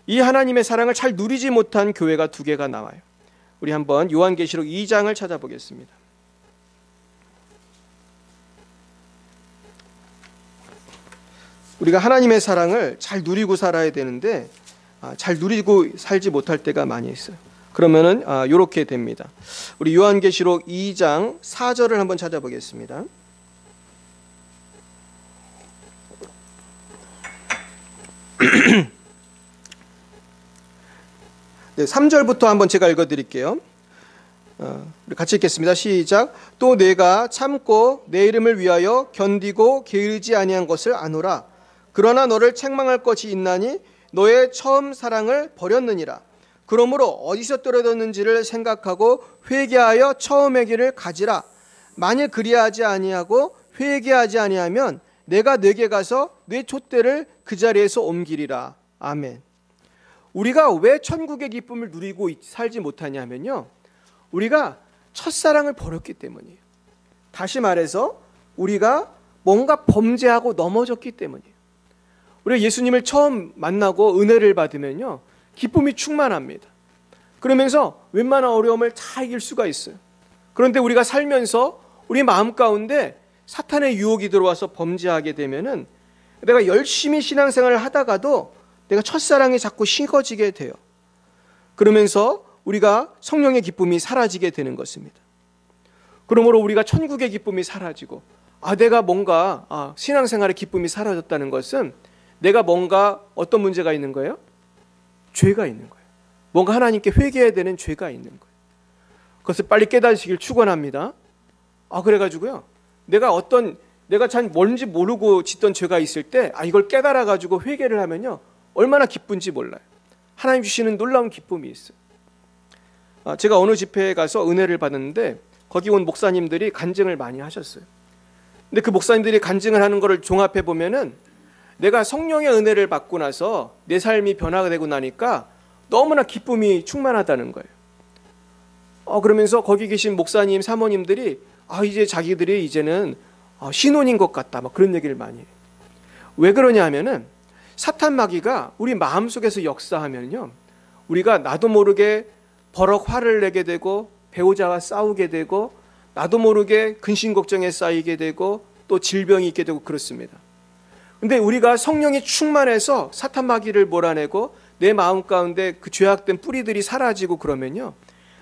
이 하나님의 사랑을 잘 누리지 못한 교회가 2개가 나와요. 우리 한번 요한계시록 2장을 찾아보겠습니다. 우리가 하나님의 사랑을 잘 누리고 살아야 되는데 잘 누리고 살지 못할 때가 많이 있어요. 그러면은 이렇게 됩니다. 우리 요한계시록 2장 4절을 한번 찾아보겠습니다. 네, 3절부터 한번 제가 읽어드릴게요. 우리 같이 읽겠습니다. 시작. 또 내가 참고 내 이름을 위하여 견디고 게으르지 아니한 것을 아노라. 그러나 너를 책망할 것이 있나니 너의 처음 사랑을 버렸느니라. 그러므로 어디서 떨어졌는지를 생각하고 회개하여 처음의 길을 가지라. 만일 그리하지 아니하고 회개하지 아니하면 내가 네게 가서 네 촛대를 그 자리에서 옮기리라. 아멘. 우리가 왜 천국의 기쁨을 누리고 살지 못하냐면요, 우리가 첫사랑을 버렸기 때문이에요. 다시 말해서 우리가 뭔가 범죄하고 넘어졌기 때문이에요. 우리가 예수님을 처음 만나고 은혜를 받으면요, 기쁨이 충만합니다. 그러면서 웬만한 어려움을 다 이길 수가 있어요. 그런데 우리가 살면서 우리 마음 가운데 사탄의 유혹이 들어와서 범죄하게 되면은 내가 열심히 신앙생활을 하다가도 내가 첫사랑이 자꾸 식어지게 돼요. 그러면서 우리가 성령의 기쁨이 사라지게 되는 것입니다. 그러므로 우리가 천국의 기쁨이 사라지고 내가 뭔가 신앙생활의 기쁨이 사라졌다는 것은 내가 뭔가 어떤 문제가 있는 거예요? 죄가 있는 거예요. 뭔가 하나님께 회개해야 되는 죄가 있는 거예요. 그것을 빨리 깨닫으시길 축원합니다. 그래가지고요, 내가 잘 뭔지 모르고 짓던 죄가 있을 때 이걸 깨달아가지고 회개를 하면요, 얼마나 기쁜지 몰라요. 하나님 주시는 놀라운 기쁨이 있어요. 제가 어느 집회에 가서 은혜를 받았는데 거기 온 목사님들이 간증을 많이 하셨어요. 근데 그 목사님들이 간증을 하는 거를 종합해 보면은 내가 성령의 은혜를 받고 나서 내 삶이 변화가 되고 나니까 너무나 기쁨이 충만하다는 거예요. 그러면서 거기 계신 목사님, 사모님들이 이제 자기들이 이제는 신혼인 것 같다, 그런 얘기를 많이 해요. 왜 그러냐 하면은 사탄 마귀가 우리 마음속에서 역사하면요, 우리가 나도 모르게 버럭 화를 내게 되고 배우자와 싸우게 되고 나도 모르게 근심 걱정에 쌓이게 되고 또 질병이 있게 되고 그렇습니다. 근데 우리가 성령이 충만해서 사탄 마귀를 몰아내고 내 마음 가운데 그 죄악된 뿌리들이 사라지고 그러면요,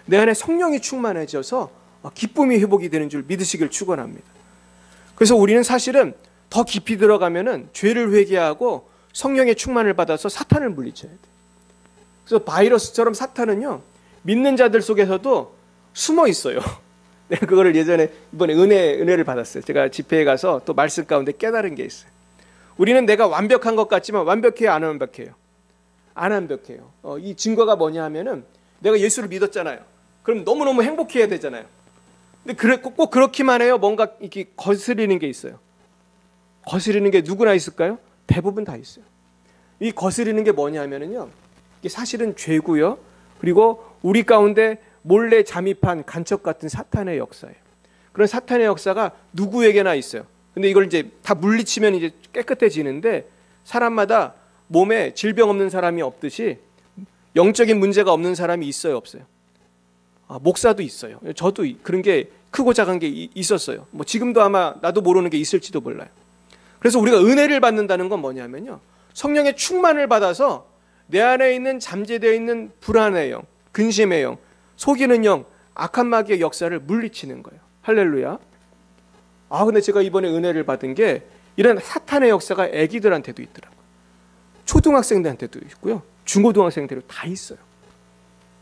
내 안에 성령이 충만해져서 기쁨이 회복이 되는 줄 믿으시길 축원합니다. 그래서 우리는 사실은 더 깊이 들어가면은 죄를 회개하고 성령의 충만을 받아서 사탄을 물리쳐야 돼요. 그래서 바이러스처럼 사탄은요, 믿는 자들 속에서도 숨어 있어요. 내가 그거를 예전에 이번에 은혜를 받았어요. 제가 집회에 가서 또 말씀 가운데 깨달은 게 있어요. 우리는 내가 완벽한 것 같지만 완벽해요, 안 완벽해요? 안 완벽해요. 이 증거가 뭐냐 하면은 내가 예수를 믿었잖아요. 그럼 너무너무 행복해야 되잖아요. 근데 꼭 그렇기만 해요? 뭔가 이렇게 거스리는 게 있어요. 거스리는 게 누구나 있을까요? 대부분 다 있어요. 이 거스리는 게 뭐냐 하면은요, 이게 사실은 죄고요. 그리고 우리 가운데 몰래 잠입한 간첩 같은 사탄의 역사예요. 그런 사탄의 역사가 누구에게나 있어요. 근데 이걸 이제 다 물리치면 이제 깨끗해지는데, 사람마다 몸에 질병 없는 사람이 없듯이 영적인 문제가 없는 사람이 있어요, 없어요? 목사도 있어요. 저도 그런 게 크고 작은 게 있었어요. 뭐 지금도 아마 나도 모르는 게 있을지도 몰라요. 그래서 우리가 은혜를 받는다는 건 뭐냐면요, 성령의 충만을 받아서 내 안에 있는 잠재되어 있는 불안의 영, 근심의 영, 속이는 영, 악한 마귀의 역사를 물리치는 거예요. 할렐루야. 근데 제가 이번에 은혜를 받은 게 이런 사탄의 역사가 애기들한테도 있더라고요. 초등학생들한테도 있고요, 중고등학생들도 다 있어요.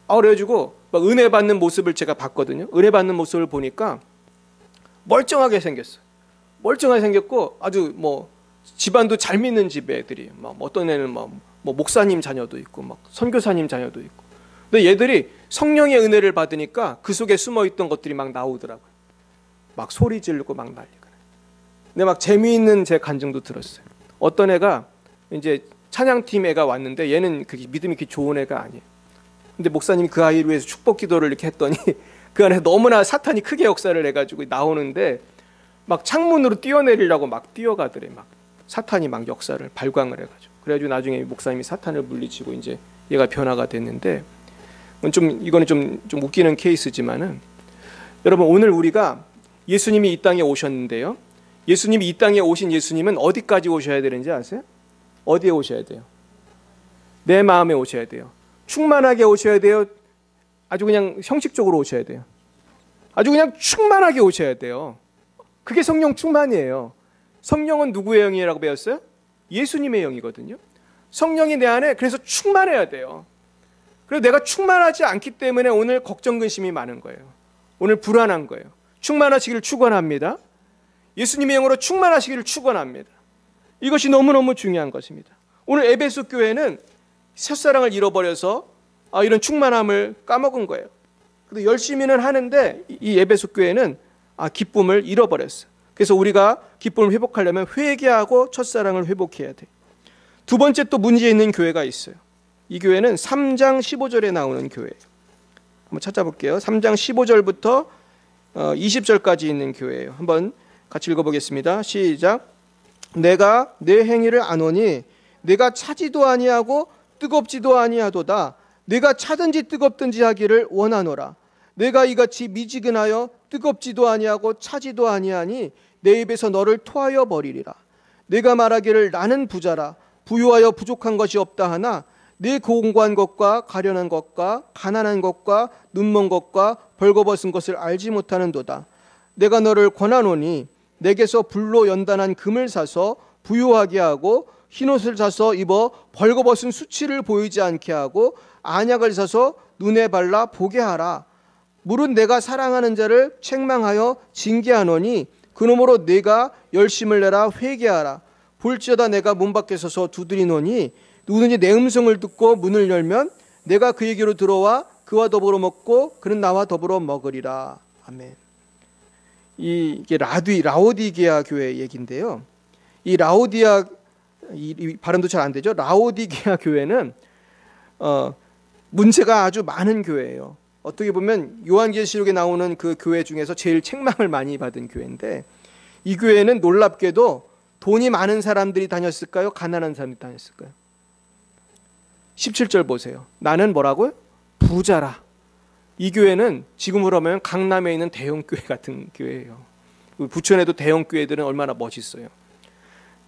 그래가지고 막 은혜 받는 모습을 제가 봤거든요. 은혜 받는 모습을 보니까 멀쩡하게 생겼어요. 멀쩡하게 생겼고 아주 뭐 집안도 잘 믿는 집 애들이, 막 어떤 애는 뭐 목사님 자녀도 있고 막 선교사님 자녀도 있고. 근데 얘들이 성령의 은혜를 받으니까 그 속에 숨어 있던 것들이 막 나오더라고요. 막 소리 지르고 막 난리가. 근데 막 재미있는 제 간증도 들었어요. 어떤 애가 이제 찬양팀 애가 왔는데 얘는 그게 믿음이 그렇게 좋은 애가 아니에요. 근데 목사님이 그 아이를 위해서 축복 기도를 이렇게 했더니 그 안에 너무나 사탄이 크게 역사를 해가지고 나오는데 막 창문으로 뛰어내리려고 막 뛰어가더래. 막 사탄이 막 역사를 발광을 해가지고. 그래가지고 나중에 목사님이 사탄을 물리치고 이제 얘가 변화가 됐는데, 이거는 좀 웃기는 케이스지만은, 여러분 오늘 우리가 예수님이 이 땅에 오셨는데요, 예수님이 이 땅에 오신 예수님은 어디까지 오셔야 되는지 아세요? 어디에 오셔야 돼요? 내 마음에 오셔야 돼요. 충만하게 오셔야 돼요? 아주 그냥 형식적으로 오셔야 돼요? 아주 그냥 충만하게 오셔야 돼요. 그게 성령 충만이에요. 성령은 누구의 영이라고 배웠어요? 예수님의 영이거든요. 성령이 내 안에 그래서 충만해야 돼요. 그래서 내가 충만하지 않기 때문에 오늘 걱정 근심이 많은 거예요. 오늘 불안한 거예요. 충만하시기를 축원합니다. 예수님의 영으로 충만하시기를 축원합니다. 이것이 너무너무 중요한 것입니다. 오늘 에베소 교회는 첫사랑을 잃어버려서 이런 충만함을 까먹은 거예요. 근데 열심히는 하는데 이 에베소 교회는 기쁨을 잃어버렸어요. 그래서 우리가 기쁨을 회복하려면 회개하고 첫사랑을 회복해야 돼요. 두 번째 또 문제 있는 교회가 있어요. 이 교회는 3장 15절에 나오는 교회예요. 한번 찾아볼게요. 3장 15절부터 20절까지 있는 교회예요. 한번 같이 읽어보겠습니다. 시작. 내가 내 행위를 아노니 내가 차지도 아니하고 뜨겁지도 아니하도다. 내가 차든지 뜨겁든지 하기를 원하노라. 내가 이같이 미지근하여 뜨겁지도 아니하고 차지도 아니하니 내 입에서 너를 토하여 버리리라. 내가 말하기를 나는 부자라 부유하여 부족한 것이 없다 하나 내 공고한 것과 가련한 것과 가난한 것과 눈먼 것과 벌거벗은 것을 알지 못하는도다. 내가 너를 권하노니 내게서 불로 연단한 금을 사서 부유하게 하고 흰옷을 사서 입어 벌거벗은 수치를 보이지 않게 하고 안약을 사서 눈에 발라 보게 하라. 물은 내가 사랑하는 자를 책망하여 징계하노니 그러므로 내가 열심을 내라 회개하라. 볼지어다 내가 문 밖에 서서 두드리노니 누구든지 내 음성을 듣고 문을 열면 내가 그에게로 들어와 그와 더불어 먹고 그는 나와 더불어 먹으리라. 아멘. 이게 라오디게아 교회 얘기인데요. 이 이 발음도 잘 안 되죠. 라오디게아 교회는 문제가 아주 많은 교회예요. 어떻게 보면 요한계시록에 나오는 그 교회 중에서 제일 책망을 많이 받은 교회인데, 이 교회는 놀랍게도 돈이 많은 사람들이 다녔을까요? 가난한 사람들이 다녔을까요? 17절 보세요. 나는 뭐라고요? 부자라. 이 교회는 지금으로 하면 강남에 있는 대형 교회 같은 교회예요. 부천에도 대형 교회들은 얼마나 멋있어요.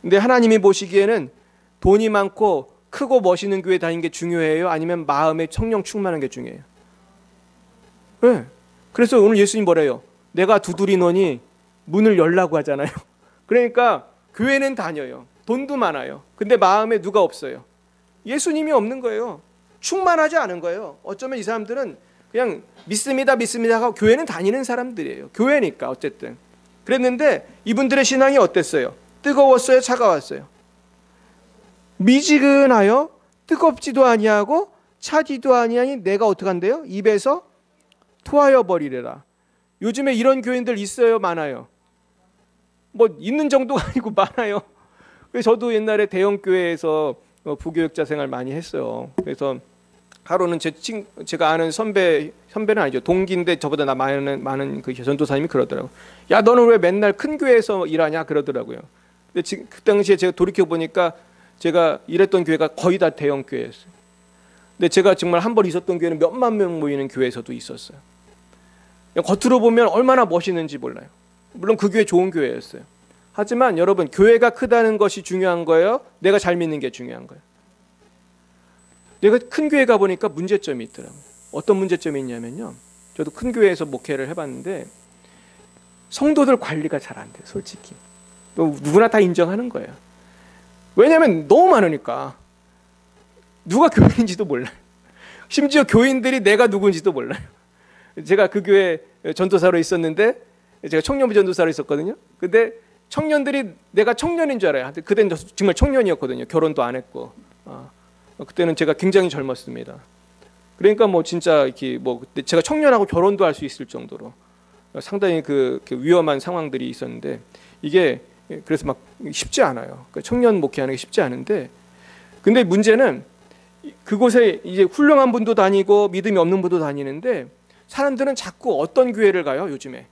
근데 하나님이 보시기에는 돈이 많고 크고 멋있는 교회 다니는 게 중요해요? 아니면 마음에 성령 충만한 게 중요해요? 네. 그래서 오늘 예수님 뭐래요? 내가 두드리노니 문을 열라고 하잖아요. 그러니까 교회는 다녀요. 돈도 많아요. 근데 마음에 누가 없어요? 예수님이 없는 거예요. 충만하지 않은 거예요. 어쩌면 이 사람들은 그냥 믿습니다 하고 교회는 다니는 사람들이에요. 교회니까 어쨌든. 그랬는데 이분들의 신앙이 어땠어요? 뜨거웠어요? 차가웠어요? 미지근하여 뜨겁지도 아니하고 차지도 아니하니 내가 어떻게 한대요? 입에서 토하여 버리래라. 요즘에 이런 교인들 있어요? 많아요? 뭐 있는 정도가 아니고 많아요. 그래서 저도 옛날에 대형 교회에서 부교육자 생활 많이 했어요. 그래서 하루는 제가 아는 선배는 아니죠. 동기인데 저보다 나 많은 그 전도사님이 그러더라고요. 야, 너는 왜 맨날 큰 교회에서 일하냐? 그러더라고요. 근데 지금 그 당시에 제가 돌이켜 보니까 제가 일했던 교회가 거의 다 대형 교회였어요. 근데 제가 정말 한 번 있었던 교회는 몇만 명 모이는 교회에서도 있었어요. 겉으로 보면 얼마나 멋있는지 몰라요. 물론 그 교회 좋은 교회였어요. 하지만 여러분, 교회가 크다는 것이 중요한 거예요? 내가 잘 믿는 게 중요한 거예요? 내가 큰 교회 가보니까 문제점이 있더라고요. 어떤 문제점이 있냐면요, 저도 큰 교회에서 목회를 해봤는데 성도들 관리가 잘 안 돼요. 솔직히 누구나 다 인정하는 거예요. 왜냐하면 너무 많으니까 누가 교인인지도 몰라요. 심지어 교인들이 내가 누군지도 몰라요. 제가 그 교회 전도사로 있었는데, 제가 청년부 전도사로 있었거든요. 근데 청년들이 내가 청년인 줄 알아요. 그때는 정말 청년이었거든요. 결혼도 안 했고. 그때는 제가 굉장히 젊었습니다. 그러니까 뭐 진짜 이렇게 뭐 제가 청년하고 결혼도 할 수 있을 정도로 상당히 그 위험한 상황들이 있었는데, 이게 그래서 막 쉽지 않아요. 그러니까 청년 목회하는 게 쉽지 않은데, 근데 문제는 그곳에 이제 훌륭한 분도 다니고 믿음이 없는 분도 다니는데, 사람들은 자꾸 어떤 교회를 가요? 요즘에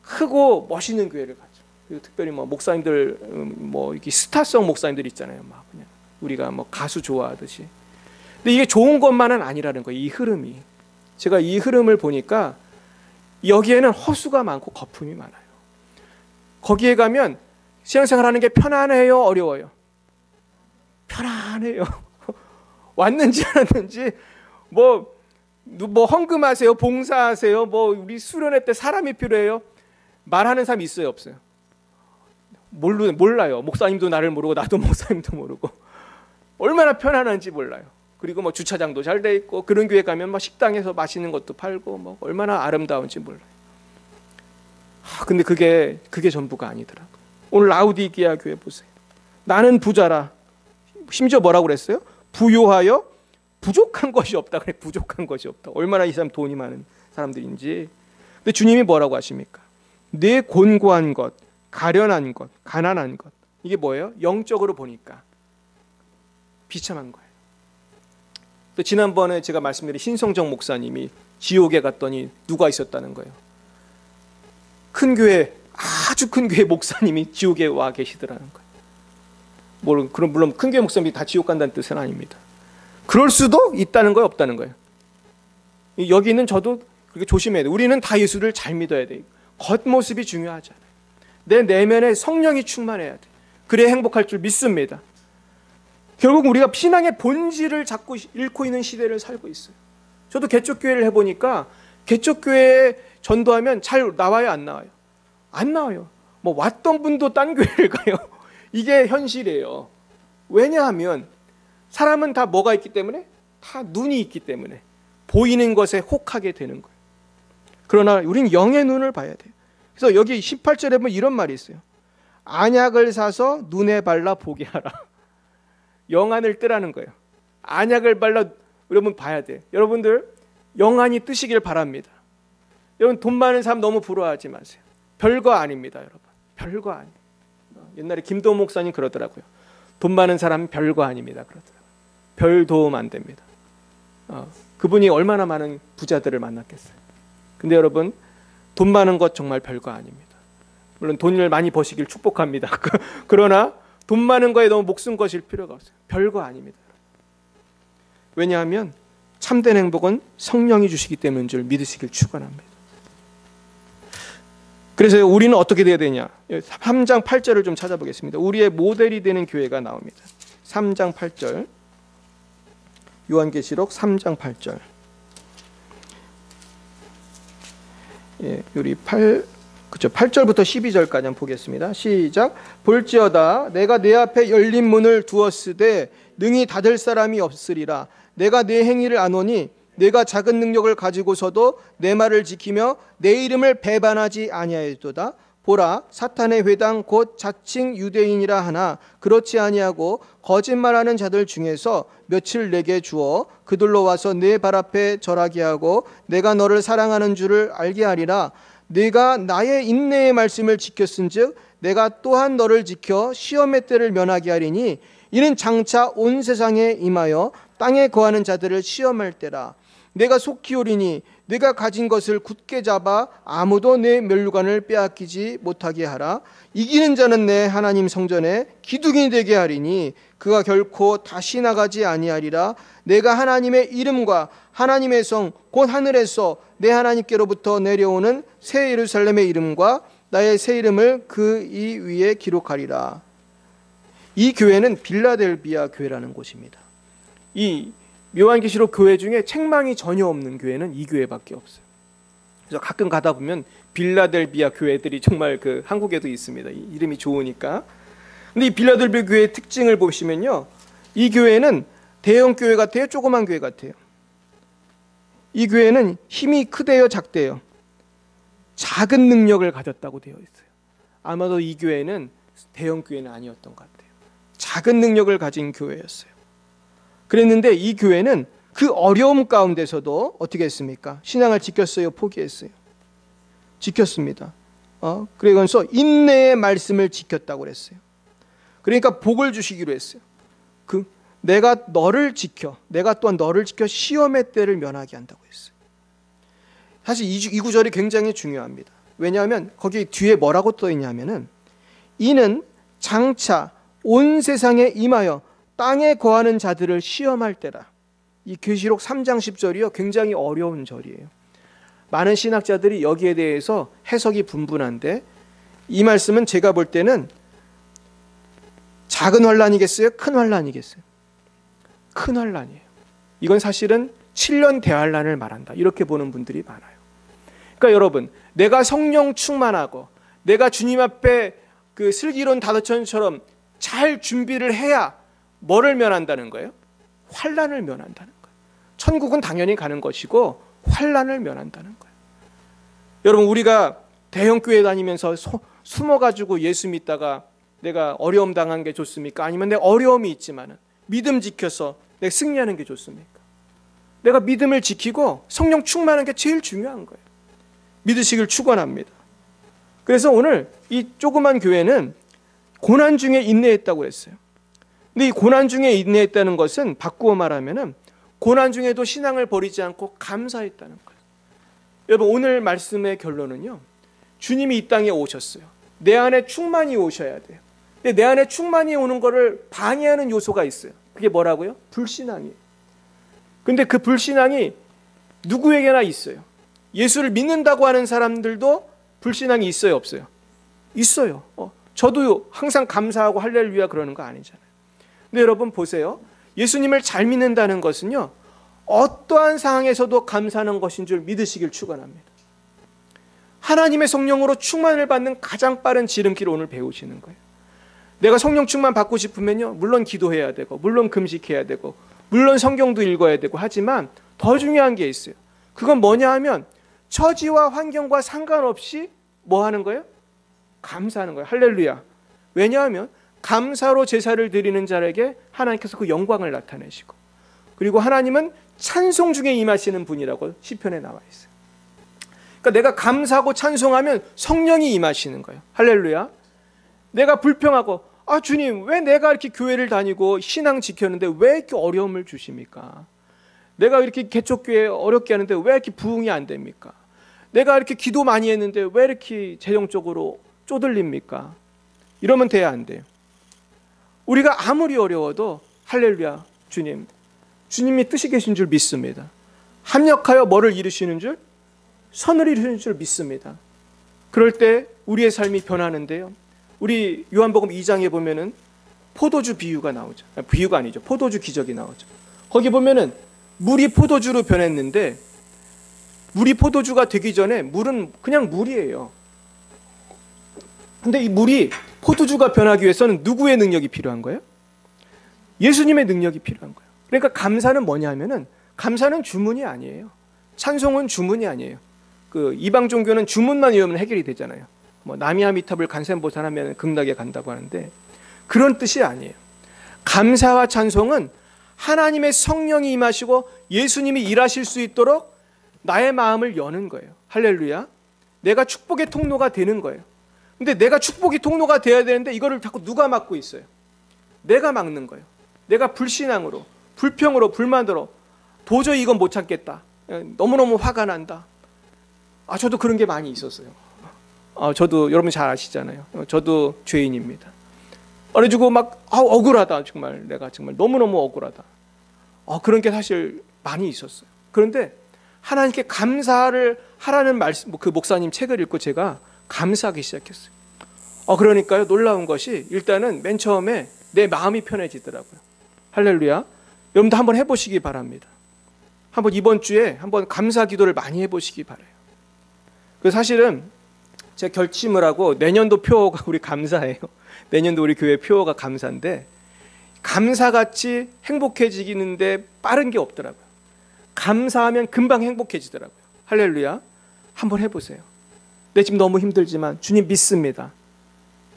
크고 멋있는 교회를 가죠. 그리고 특별히 뭐 목사님들 뭐 이렇게 스타성 목사님들 있잖아요. 막 그냥 우리가 뭐 가수 좋아하듯이. 근데 이게 좋은 것만은 아니라는 거예요. 이 흐름이. 제가 이 흐름을 보니까 여기에는 허수가 많고 거품이 많아요. 거기에 가면 신앙생활하는 게 편안해요, 어려워요? 편안해요. 왔는지 안 왔는지 뭐 헌금하세요, 봉사하세요, 뭐 우리 수련회 때 사람이 필요해요. 말하는 사람이 있어요, 없어요? 몰라요. 목사님도 나를 모르고 나도 목사님도 모르고. 얼마나 편안한지 몰라요. 그리고 뭐 주차장도 잘 돼 있고, 그런 교회 가면 막 식당에서 맛있는 것도 팔고, 뭐 얼마나 아름다운지 몰라요. 근데 그게 전부가 아니더라고요. 오늘 라우디게아 교회 보세요. 나는 부자라. 심지어 뭐라고 그랬어요? 부요하여 부족한 것이 없다. 그래, 부족한 것이 없다. 얼마나 이 사람 돈이 많은 사람들인지. 근데 주님이 뭐라고 하십니까? 내 곤고한 것, 가련한 것, 가난한 것. 이게 뭐예요? 영적으로 보니까 비참한 거예요. 또 지난번에 제가 말씀드린 신성정 목사님이 지옥에 갔더니 누가 있었다는 거예요? 큰 교회, 아주 큰 교회 목사님이 지옥에 와 계시더라는 거예요. 물론 큰 교회 목사님이 다 지옥 간다는 뜻은 아닙니다. 그럴 수도 있다는 거예요, 없다는 거예요? 여기 있는 저도 그렇게 조심해야 돼요. 우리는 다 예수를 잘 믿어야 돼요. 겉모습이 중요하잖아요. 내 내면에 성령이 충만해야 돼. 그래야 행복할 줄 믿습니다. 결국 우리가 신앙의 본질을 자꾸 잃고 있는 시대를 살고 있어요. 저도 개척교회를 해보니까 개척교회에 전도하면 잘 나와요, 안 나와요? 안 나와요. 뭐 왔던 분도 딴 교회를 가요. 이게 현실이에요. 왜냐하면 사람은 다 뭐가 있기 때문에? 다 눈이 있기 때문에 보이는 것에 혹하게 되는 거예요. 그러나 우리는 영의 눈을 봐야 돼요. 그래서 여기 18절에 보면 이런 말이 있어요. 안약을 사서 눈에 발라 보게 하라. 영안을 뜨라는 거예요. 안약을 발라 여러분 봐야 돼요. 여러분들 영안이 뜨시길 바랍니다. 여러분 돈 많은 사람 너무 부러워하지 마세요. 별거 아닙니다, 여러분. 별거 아니에요. 옛날에 김도호 목사님 그러더라고요. 돈 많은 사람은 별거 아닙니다, 그러더라고요. 별 도움 안 됩니다. 그분이 얼마나 많은 부자들을 만났겠어요. 근데 여러분, 돈 많은 것 정말 별거 아닙니다. 물론 돈을 많이 버시길 축복합니다. 그러나 돈 많은 거에 너무 목숨 거실 필요가 없어요. 별거 아닙니다. 왜냐하면 참된 행복은 성령이 주시기 때문인 줄 믿으시길 축원합니다. 그래서 우리는 어떻게 돼야 되냐? 3장 8절을 좀 찾아보겠습니다. 우리의 모델이 되는 교회가 나옵니다. 3장 8절. 요한계시록 3장 8절. 우리 8절부터 12절까지 한번 보겠습니다. 시작. 볼지어다 내가 내 앞에 열린 문을 두었으되 능히 닫을 사람이 없으리라. 내가 내 행위를 아노니 내가 작은 능력을 가지고서도 내 말을 지키며 내 이름을 배반하지 아니하였도다. 보라, 사탄의 회당 곧 자칭 유대인이라 하나 그렇지 아니하고 거짓말하는 자들 중에서 며칠 내게 주어 그들로 와서 내 발 앞에 절하게 하고 내가 너를 사랑하는 줄을 알게 하리라. 네가 나의 인내의 말씀을 지켰은즉 내가 또한 너를 지켜 시험의 때를 면하게 하리니 이는 장차 온 세상에 임하여 땅에 거하는 자들을 시험할 때라. 내가 속히 오리니 내가 가진 것을 굳게 잡아 아무도 내 면류관을 빼앗기지 못하게 하라. 이기는 자는 내 하나님 성전에 기둥이 되게 하리니 그가 결코 다시 나가지 아니하리라. 내가 하나님의 이름과 하나님의 성 곧 하늘에서 내 하나님께로부터 내려오는 새 예루살렘의 이름과 나의 새 이름을 그 이 위에 기록하리라. 이 교회는 빌라델비아 교회라는 곳입니다. 이 요한계시록 교회 중에 책망이 전혀 없는 교회는 이 교회밖에 없어요. 그래서 가끔 가다 보면 빌라델비아 교회들이 정말 한국에도 있습니다. 이름이 좋으니까. 근데 이 빌라델비아 교회의 특징을 보시면요, 이 교회는 대형 교회 같아요, 조그만 교회 같아요? 이 교회는 힘이 크대요, 작대요? 작은 능력을 가졌다고 되어 있어요. 아마도 이 교회는 대형 교회는 아니었던 것 같아요. 작은 능력을 가진 교회였어요. 그랬는데 이 교회는 그 어려움 가운데서도 어떻게 했습니까? 신앙을 지켰어요, 포기했어요? 지켰습니다. 그러면서 인내의 말씀을 지켰다고 그랬어요. 그러니까 복을 주시기로 했어요. 내가 너를 지켜, 내가 또한 너를 지켜 시험의 때를 면하게 한다고 했어요. 사실 이 구절이 굉장히 중요합니다. 왜냐하면 거기 뒤에 뭐라고 써 있냐면은 이는 장차 온 세상에 임하여 땅에 거하는 자들을 시험할 때라. 이 계시록 3장 10절이요, 굉장히 어려운 절이에요. 많은 신학자들이 여기에 대해서 해석이 분분한데 이 말씀은 제가 볼 때는 작은 환란이겠어요? 큰 환란이겠어요? 큰 환란이에요. 이건 사실은 7년 대환란을 말한다, 이렇게 보는 분들이 많아요. 그러니까 여러분, 내가 성령 충만하고 내가 주님 앞에 슬기로운 다도천처럼 잘 준비를 해야 뭐를 면한다는 거예요? 환란을 면한다는 거예요. 천국은 당연히 가는 것이고 환란을 면한다는 거예요. 여러분, 우리가 대형 교회 다니면서 숨어가지고 예수 믿다가 내가 어려움 당한 게 좋습니까? 아니면 내 어려움이 있지만은 믿음 지켜서 내가 승리하는 게 좋습니까? 내가 믿음을 지키고 성령 충만한 게 제일 중요한 거예요. 믿으시길 축원합니다. 그래서 오늘 이 조그만 교회는 고난 중에 인내했다고 했어요. 근데 이 고난 중에 인내했다는 것은 바꾸어 말하면은 고난 중에도 신앙을 버리지 않고 감사했다는 거예요. 여러분, 오늘 말씀의 결론은요, 주님이 이 땅에 오셨어요. 내 안에 충만히 오셔야 돼요. 근데 내 안에 충만히 오는 거를 방해하는 요소가 있어요. 그게 뭐라고요? 불신앙이에요. 근데 그 불신앙이 누구에게나 있어요. 예수를 믿는다고 하는 사람들도 불신앙이 있어요, 없어요? 있어요. 저도 항상 감사하고 할렐루야 그러는 거 아니잖아요. 근데 여러분 보세요. 예수님을 잘 믿는다는 것은요, 어떠한 상황에서도 감사하는 것인 줄 믿으시길 축원합니다. 하나님의 성령으로 충만을 받는 가장 빠른 지름길을 오늘 배우시는 거예요. 내가 성령 충만 받고 싶으면요, 물론 기도해야 되고 물론 금식해야 되고 물론 성경도 읽어야 되고 하지만 더 중요한 게 있어요. 그건 뭐냐 하면 처지와 환경과 상관없이 뭐 하는 거예요? 감사하는 거예요. 할렐루야. 왜냐하면 감사로 제사를 드리는 자에게 하나님께서 그 영광을 나타내시고, 그리고 하나님은 찬송 중에 임하시는 분이라고 시편에 나와 있어요. 그러니까 내가 감사하고 찬송하면 성령이 임하시는 거예요. 할렐루야. 내가 불평하고 주님, 왜 내가 이렇게 교회를 다니고 신앙 지켰는데 왜 이렇게 어려움을 주십니까? 내가 이렇게 개척교회 어렵게 하는데 왜 이렇게 부흥이 안 됩니까? 내가 이렇게 기도 많이 했는데 왜 이렇게 재정적으로 쪼들립니까? 이러면 돼야 안 돼요. 우리가 아무리 어려워도 할렐루야, 주님, 주님이 뜻이 계신 줄 믿습니다. 합력하여 뭐를 이루시는 줄? 선을 이루시는 줄 믿습니다. 그럴 때 우리의 삶이 변하는데요, 우리 요한복음 2장에 보면은 포도주 비유가 나오죠. 비유가 아니죠. 포도주 기적이 나오죠. 거기 보면은 물이 포도주로 변했는데 물이 포도주가 되기 전에 물은 그냥 물이에요. 근데 이 물이 포도주가 변하기 위해서는 누구의 능력이 필요한 거예요? 예수님의 능력이 필요한 거예요. 그러니까 감사는 뭐냐 하면은, 감사는 주문이 아니에요. 찬송은 주문이 아니에요. 그 이방 종교는 주문만 외우면 해결이 되잖아요. 뭐 나미아미탑을 간센보살하면 극락에 간다고 하는데, 그런 뜻이 아니에요. 감사와 찬송은 하나님의 성령이 임하시고 예수님이 일하실 수 있도록 나의 마음을 여는 거예요. 할렐루야. 내가 축복의 통로가 되는 거예요. 근데 내가 축복의 통로가 돼야 되는데 이거를 자꾸 누가 막고 있어요? 내가 막는 거예요. 내가 불신앙으로, 불평으로, 불만으로 도저히 이건 못 참겠다. 너무너무 화가 난다. 저도 그런 게 많이 있었어요. 저도 여러분 잘 아시잖아요. 저도 죄인입니다. 그래가지고 막 억울하다. 정말 내가 정말 너무너무 억울하다. 그런 게 사실 많이 있었어요. 그런데 하나님께 감사를 하라는 말씀, 그 목사님 책을 읽고 제가 감사하기 시작했어요. 그러니까요, 놀라운 것이 일단은 맨 처음에 내 마음이 편해지더라고요. 할렐루야. 여러분도 한번 해보시기 바랍니다. 한번 이번 주에 한번 감사 기도를 많이 해보시기 바라요. 그 사실은 제가 결심을 하고 내년도 표어가 우리 감사예요. 내년도 우리 교회 표어가 감사인데, 감사같이 행복해지기는데 빠른 게 없더라고요. 감사하면 금방 행복해지더라고요. 할렐루야. 한번 해보세요. 내 지금 너무 힘들지만 주님 믿습니다.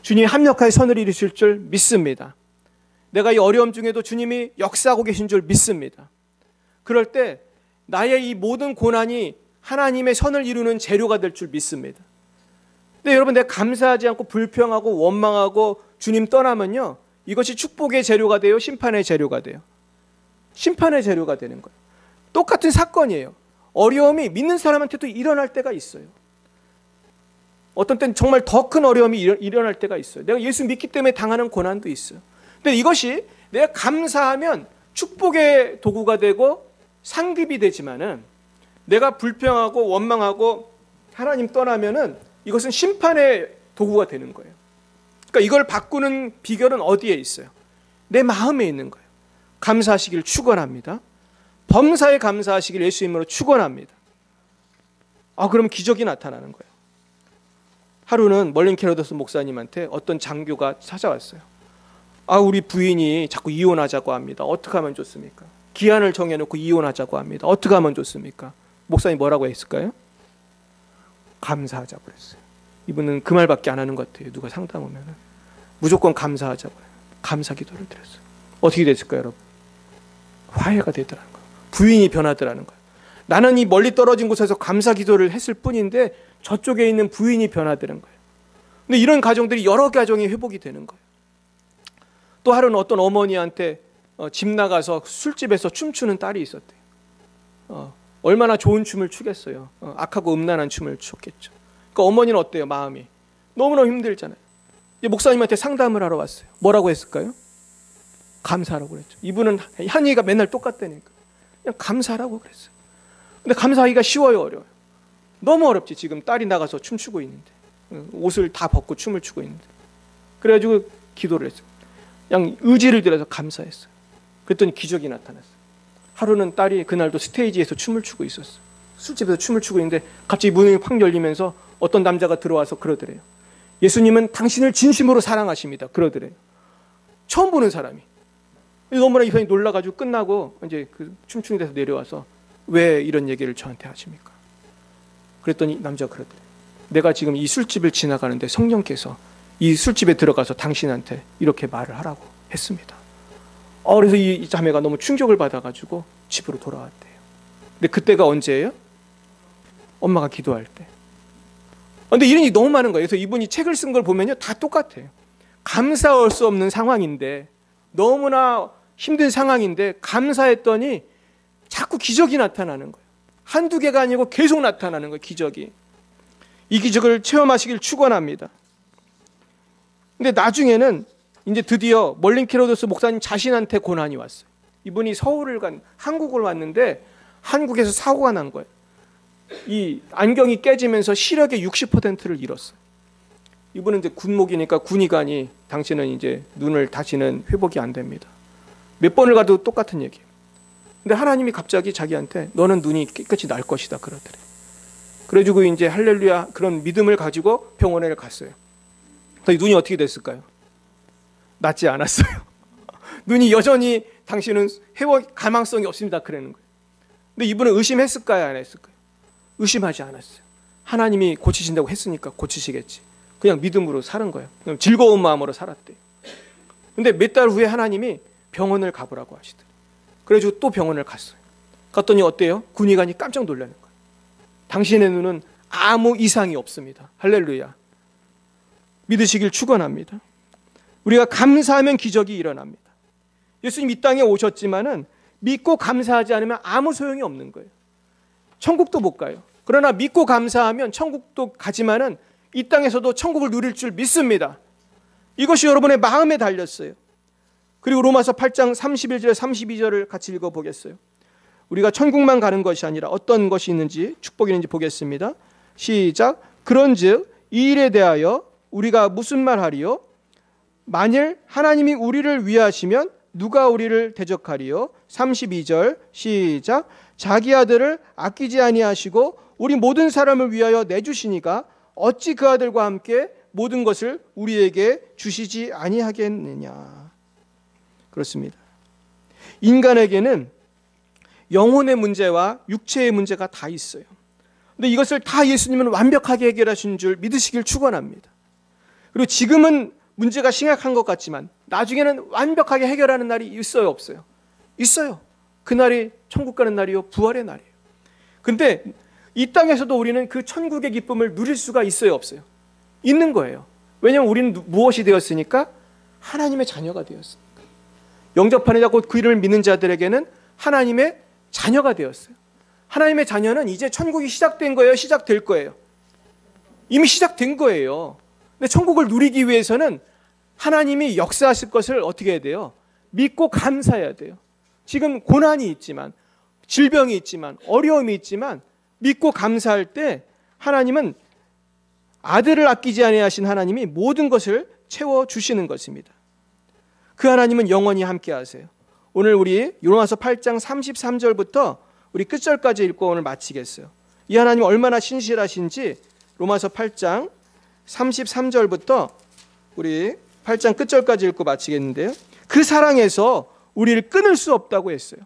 주님이 합력하여 선을 이루실 줄 믿습니다. 내가 이 어려움 중에도 주님이 역사하고 계신 줄 믿습니다. 그럴 때 나의 이 모든 고난이 하나님의 선을 이루는 재료가 될 줄 믿습니다. 근데 여러분, 내가 감사하지 않고 불평하고 원망하고 주님 떠나면요, 이것이 축복의 재료가 돼요? 심판의 재료가 돼요? 심판의 재료가 되는 거예요. 똑같은 사건이에요. 어려움이 믿는 사람한테도 일어날 때가 있어요. 어떤 때는 정말 더 큰 어려움이 일어날 때가 있어요. 내가 예수 믿기 때문에 당하는 고난도 있어요. 근데 이것이 내가 감사하면 축복의 도구가 되고 상급이 되지만은, 내가 불평하고 원망하고 하나님 떠나면은 이것은 심판의 도구가 되는 거예요. 그러니까 이걸 바꾸는 비결은 어디에 있어요? 내 마음에 있는 거예요. 감사하시기를 축원합니다. 범사에 감사하시기를 예수 이름으로 축원합니다. 그러면 기적이 나타나는 거예요. 하루는 멀린 캐러더스 목사님한테 어떤 장교가 찾아왔어요. 우리 부인이 자꾸 이혼하자고 합니다. 어떻게 하면 좋습니까? 기한을 정해놓고 이혼하자고 합니다. 어떻게 하면 좋습니까? 목사님 뭐라고 했을까요? 감사하자고 그랬어요. 이분은 그 말밖에 안 하는 것 같아요. 누가 상담 오면은 무조건 감사하자고 해요. 감사 기도를 드렸어요. 어떻게 됐을까요, 여러분? 화해가 되더라는 거예요. 부인이 변하더라는 거예요. 나는 이 멀리 떨어진 곳에서 감사 기도를 했을 뿐인데 저쪽에 있는 부인이 변하더라는 거예요. 근데 이런 가정들이 여러 가정이 회복이 되는 거예요. 또 하루는 어떤 어머니한테 집 나가서 술집에서 춤추는 딸이 있었대요. 얼마나 좋은 춤을 추겠어요. 악하고 음란한 춤을 췄겠죠. 그러니까 어머니는 어때요? 마음이 너무너무 힘들잖아요. 목사님한테 상담을 하러 왔어요. 뭐라고 했을까요? 감사하라고 그랬죠. 이분은 한 얘기가 맨날 똑같다니까. 그냥 감사하라고 그랬어요. 근데 감사하기가 쉬워요, 어려워요? 너무 어렵지. 지금 딸이 나가서 춤추고 있는데, 옷을 다 벗고 춤을 추고 있는데. 그래가지고 기도를 했어요. 그냥 의지를 들여서 감사했어요. 그랬더니 기적이 나타났어요. 하루는 딸이 그날도 스테이지에서 춤을 추고 있었어요. 술집에서 춤을 추고 있는데 갑자기 문이 확 열리면서 어떤 남자가 들어와서 그러더래요. 예수님은 당신을 진심으로 사랑하십니다. 그러더래요. 처음 보는 사람이. 너무나 이 사람이 놀라가지고 끝나고 이제 그 춤추는 데서 내려와서 왜 이런 얘기를 저한테 하십니까? 그랬더니 남자가 그러더래요. 내가 지금 이 술집을 지나가는데 성령께서 이 술집에 들어가서 당신한테 이렇게 말을 하라고 했습니다. 그래서 이 자매가 너무 충격을 받아가지고 집으로 돌아왔대요. 근데 그때가 언제예요? 엄마가 기도할 때. 근데 이런 일이 너무 많은 거예요. 그래서 이분이 책을 쓴 걸 보면요, 다 똑같아요. 감사할 수 없는 상황인데, 너무나 힘든 상황인데 감사했더니 자꾸 기적이 나타나는 거예요. 한두 개가 아니고 계속 나타나는 거예요, 기적이. 이 기적을 체험하시길 축원합니다. 근데 나중에는 이제 드디어 멀린 캐러더스 목사님 자신한테 고난이 왔어요. 이분이 한국을 왔는데 한국에서 사고가 난 거예요. 이 안경이 깨지면서 시력의 60%를 잃었어요. 이분은 이제 군목이니까 군의관이 당신은 이제 눈을 다시는 회복이 안 됩니다. 몇 번을 가도 똑같은 얘기예요. 근데 하나님이 갑자기 자기한테 너는 눈이 깨끗이 날 것이다 그러더래요. 그래가지고 이제 할렐루야 그런 믿음을 가지고 병원에 갔어요. 눈이 어떻게 됐을까요? 낫지 않았어요. 눈이 여전히 당신은 회복 가망성이 없습니다. 그러는 거예요. 근데 이분은 의심했을까요? 안 했을까요? 의심하지 않았어요. 하나님이 고치신다고 했으니까 고치시겠지. 그냥 믿음으로 사는 거예요. 그냥 즐거운 마음으로 살았대요. 근데 몇 달 후에 하나님이 병원을 가보라고 하시더라고요. 그래가지고 또 병원을 갔어요. 갔더니 어때요? 군의관이 깜짝 놀라는 거예요. 당신의 눈은 아무 이상이 없습니다. 할렐루야. 믿으시길 축원합니다. 우리가 감사하면 기적이 일어납니다. 예수님 이 땅에 오셨지만은 믿고 감사하지 않으면 아무 소용이 없는 거예요. 천국도 못 가요. 그러나 믿고 감사하면 천국도 가지만은 이 땅에서도 천국을 누릴 줄 믿습니다. 이것이 여러분의 마음에 달렸어요. 그리고 로마서 8장 31절 32절을 같이 읽어보겠어요. 우리가 천국만 가는 것이 아니라 어떤 것이 있는지 축복이 있는지 보겠습니다. 시작. 그런즉 이 일에 대하여 우리가 무슨 말하리요? 만일 하나님이 우리를 위하시면 누가 우리를 대적하리요? 32절 시작. 자기 아들을 아끼지 아니하시고 우리 모든 사람을 위하여 내주시니까 어찌 그 아들과 함께 모든 것을 우리에게 주시지 아니하겠느냐. 그렇습니다. 인간에게는 영혼의 문제와 육체의 문제가 다 있어요. 근데 이것을 다 예수님은 완벽하게 해결하신 줄 믿으시길 축원합니다. 그리고 지금은 문제가 심각한 것 같지만 나중에는 완벽하게 해결하는 날이 있어요, 없어요? 있어요. 그날이 천국 가는 날이요, 부활의 날이에요. 근데 이 땅에서도 우리는 그 천국의 기쁨을 누릴 수가 있어요, 없어요? 있는 거예요. 왜냐하면 우리는 무엇이 되었으니까? 하나님의 자녀가 되었으니까. 영접하는 자고 그 이름을 믿는 자들에게는 하나님의 자녀가 되었어요. 하나님의 자녀는 이제 천국이 시작된 거예요, 시작될 거예요? 이미 시작된 거예요. 근데 천국을 누리기 위해서는 하나님이 역사하실 것을 어떻게 해야 돼요? 믿고 감사해야 돼요. 지금 고난이 있지만, 질병이 있지만, 어려움이 있지만 믿고 감사할 때 하나님은 아들을 아끼지 아니하신 하나님이 모든 것을 채워주시는 것입니다. 그 하나님은 영원히 함께 하세요. 오늘 우리 로마서 8장 33절부터 우리 끝절까지 읽고 오늘 마치겠어요. 이 하나님 얼마나 신실하신지 로마서 8장 33절부터 우리 8장 끝절까지 읽고 마치겠는데요. 그 사랑에서 우리를 끊을 수 없다고 했어요.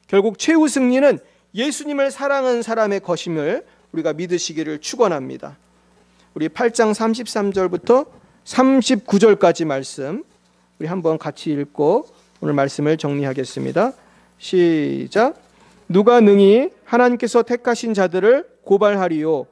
결국 최후 승리는 예수님을 사랑하는 사람의 것임을 우리가 믿으시기를 축원합니다. 우리 8장 33절부터 39절까지 말씀 우리 한번 같이 읽고 오늘 말씀을 정리하겠습니다. 시작. 누가 능히 하나님께서 택하신 자들을 고발하리요?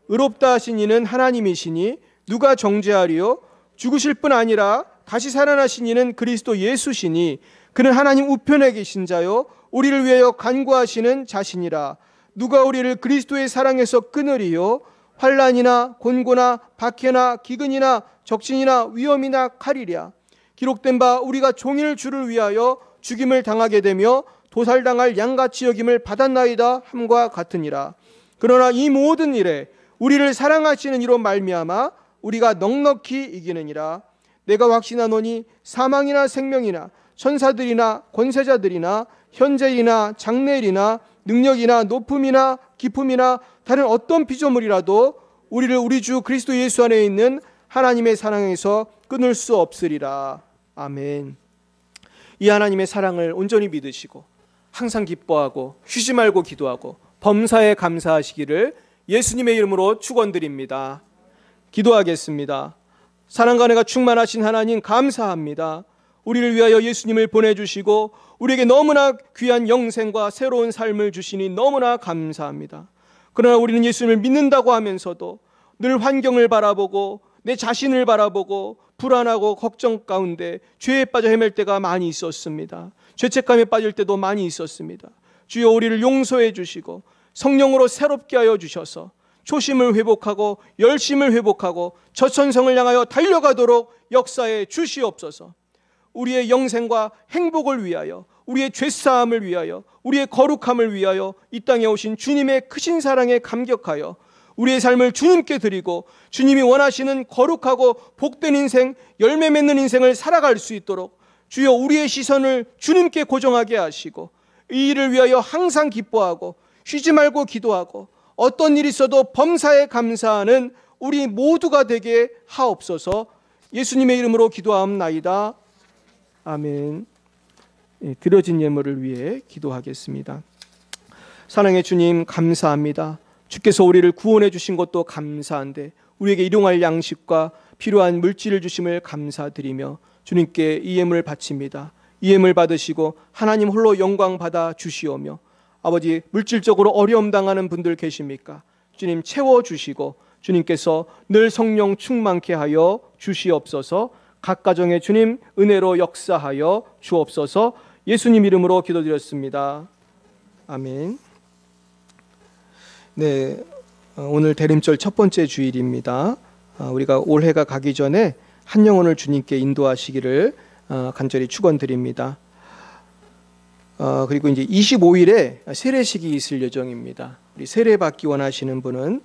의롭다 하신 이는 하나님이시니 누가 정죄하리요? 죽으실 뿐 아니라 다시 살아나신 이는 그리스도 예수시니 그는 하나님 우편에 계신 자요 우리를 위하여 간구하시는 자신이라. 누가 우리를 그리스도의 사랑에서 끊으리요? 환난이나 곤고나 박해나 기근이나 적신이나 위험이나 칼이랴. 기록된 바 우리가 종일 주를 위하여 죽임을 당하게 되며 도살당할 양같이 여김을 받았나이다 함과 같으니라. 그러나 이 모든 일에 우리를 사랑하시는 이로 말미암아 우리가 넉넉히 이기느니라. 내가 확신하노니 사망이나 생명이나 천사들이나 권세자들이나 현재이나 장래일이나 능력이나 높음이나 기품이나 다른 어떤 피조물이라도 우리를 우리 주 그리스도 예수 안에 있는 하나님의 사랑에서 끊을 수 없으리라. 아멘. 이 하나님의 사랑을 온전히 믿으시고 항상 기뻐하고 쉬지 말고 기도하고 범사에 감사하시기를 예수님의 이름으로 축원드립니다. 기도하겠습니다. 사랑과 은혜가 충만하신 하나님 감사합니다. 우리를 위하여 예수님을 보내주시고 우리에게 너무나 귀한 영생과 새로운 삶을 주시니 너무나 감사합니다. 그러나 우리는 예수님을 믿는다고 하면서도 늘 환경을 바라보고 내 자신을 바라보고 불안하고 걱정 가운데 죄에 빠져 헤맬 때가 많이 있었습니다. 죄책감에 빠질 때도 많이 있었습니다. 주여 우리를 용서해 주시고 성령으로 새롭게 하여 주셔서 초심을 회복하고 열심을 회복하고 저천성을 향하여 달려가도록 역사해 주시옵소서. 우리의 영생과 행복을 위하여 우리의 죄사함을 위하여 우리의 거룩함을 위하여 이 땅에 오신 주님의 크신 사랑에 감격하여 우리의 삶을 주님께 드리고 주님이 원하시는 거룩하고 복된 인생, 열매 맺는 인생을 살아갈 수 있도록 주여 우리의 시선을 주님께 고정하게 하시고 이 일을 위하여 항상 기뻐하고 쉬지 말고 기도하고 어떤 일이 있어도 범사에 감사하는 우리 모두가 되게 하옵소서. 예수님의 이름으로 기도하옵나이다. 아멘. 드려진 예물을 위해 기도하겠습니다. 사랑의 주님, 감사합니다. 주께서 우리를 구원해 주신 것도 감사한데 우리에게 일용할 양식과 필요한 물질을 주심을 감사드리며 주님께 이 예물을 바칩니다. 이 예물 받으시고 하나님 홀로 영광 받아 주시오며, 아버지, 물질적으로 어려움 당하는 분들 계십니까? 주님 채워주시고 주님께서 늘 성령 충만케 하여 주시옵소서. 각 가정에 주님 은혜로 역사하여 주옵소서. 예수님 이름으로 기도드렸습니다. 아멘. 네, 오늘 대림절 첫 번째 주일입니다. 우리가 올해가 가기 전에 한 영혼을 주님께 인도하시기를 간절히 축원드립니다. 그리고 이제 25일에 세례식이 있을 예정입니다. 우리 세례 받기 원하시는 분은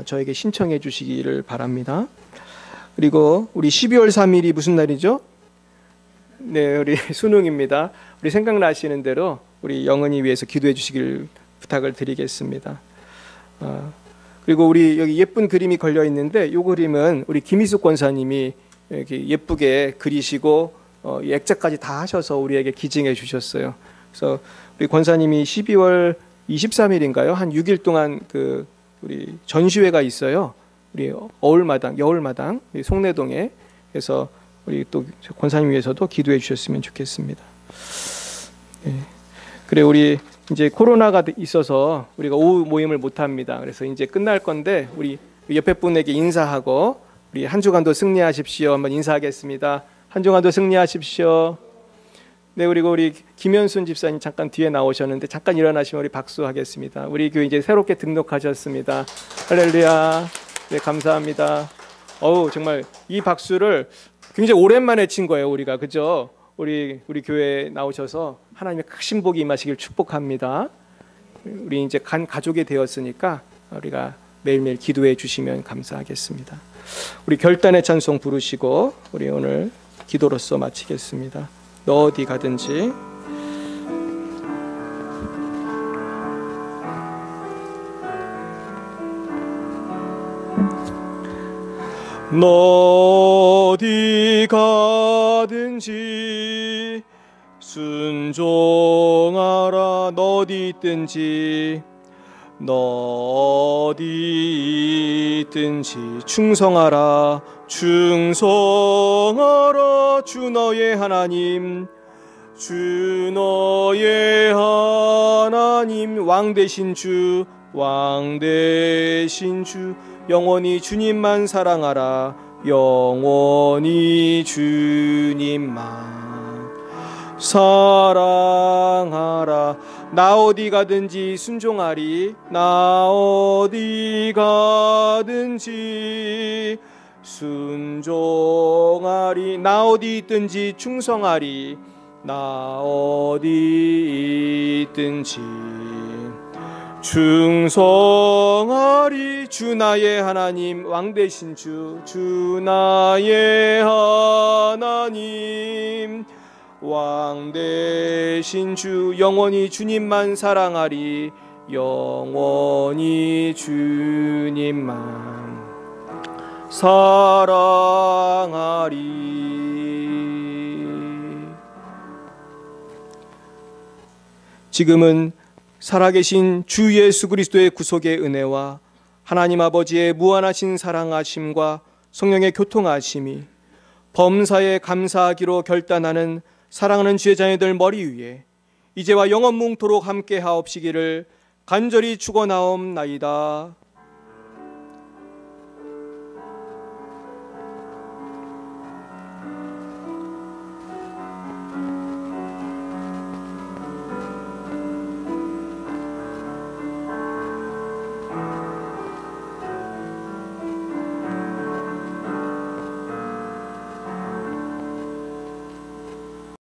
저에게 신청해 주시기를 바랍니다. 그리고 우리 12월 3일이 무슨 날이죠? 네, 우리 수능입니다. 우리 생각나시는 대로 우리 영은이 위해서 기도해 주시길 부탁을 드리겠습니다. 그리고 우리 여기 예쁜 그림이 걸려 있는데, 이 그림은 우리 김희숙 권사님이 이렇게 예쁘게 그리시고 액자까지 다 하셔서 우리에게 기증해 주셨어요. 그래서 우리 권사님이 12월 23일인가요? 한 6일 동안 그 우리 전시회가 있어요. 우리 어울마당, 여울마당, 송내동에. 그래서 우리 또 권사님 위해서도 기도해 주셨으면 좋겠습니다. 네. 그래, 우리 이제 코로나가 있어서 우리가 오후 모임을 못 합니다. 그래서 이제 끝날 건데 우리 옆에 분에게 인사하고 우리 한 주간도 승리하십시오. 한번 인사하겠습니다. 한 주간도 승리하십시오. 네, 그리고 우리 김현순 집사님 잠깐 뒤에 나오셨는데 잠깐 일어나시면 우리 박수하겠습니다. 우리 교회 이제 새롭게 등록하셨습니다. 할렐루야. 네, 감사합니다. 정말 이 박수를 굉장히 오랜만에 친 거예요, 우리가. 그죠? 우리 교회에 나오셔서 하나님의 크신 복이 임하시길 축복합니다. 우리 이제 간 가족이 되었으니까 우리가 매일매일 기도해 주시면 감사하겠습니다. 우리 결단의 찬송 부르시고 우리 오늘 기도로서 마치겠습니다. 너 어디 가든지. 너 어디 가든지 순종하라. 너 어디 있든지, 너 어디 있든지 충성하라. 충성하라. 주 너의 하나님, 주 너의 하나님, 왕 되신 주, 왕 되신 주, 영원히 주님만 사랑하라. 영원히 주님만 사랑하라. 나 어디 가든지 순종하리. 나 어디 가든지 순종하리. 나 어디 있든지 충성하리. 나 어디 있든지 충성하리. 주 나의 하나님, 왕 되신 주, 주 나의 하나님, 왕 되신 주, 영원히 주님만 사랑하리. 영원히 주님만 사랑하리. 지금은 살아계신 주 예수 그리스도의 구속의 은혜와 하나님 아버지의 무한하신 사랑하심과 성령의 교통하심이 범사에 감사하기로 결단하는 사랑하는 주의 자녀들 머리 위에 이제와 영원뭉토록 함께 하옵시기를 간절히 축원하옵나이다.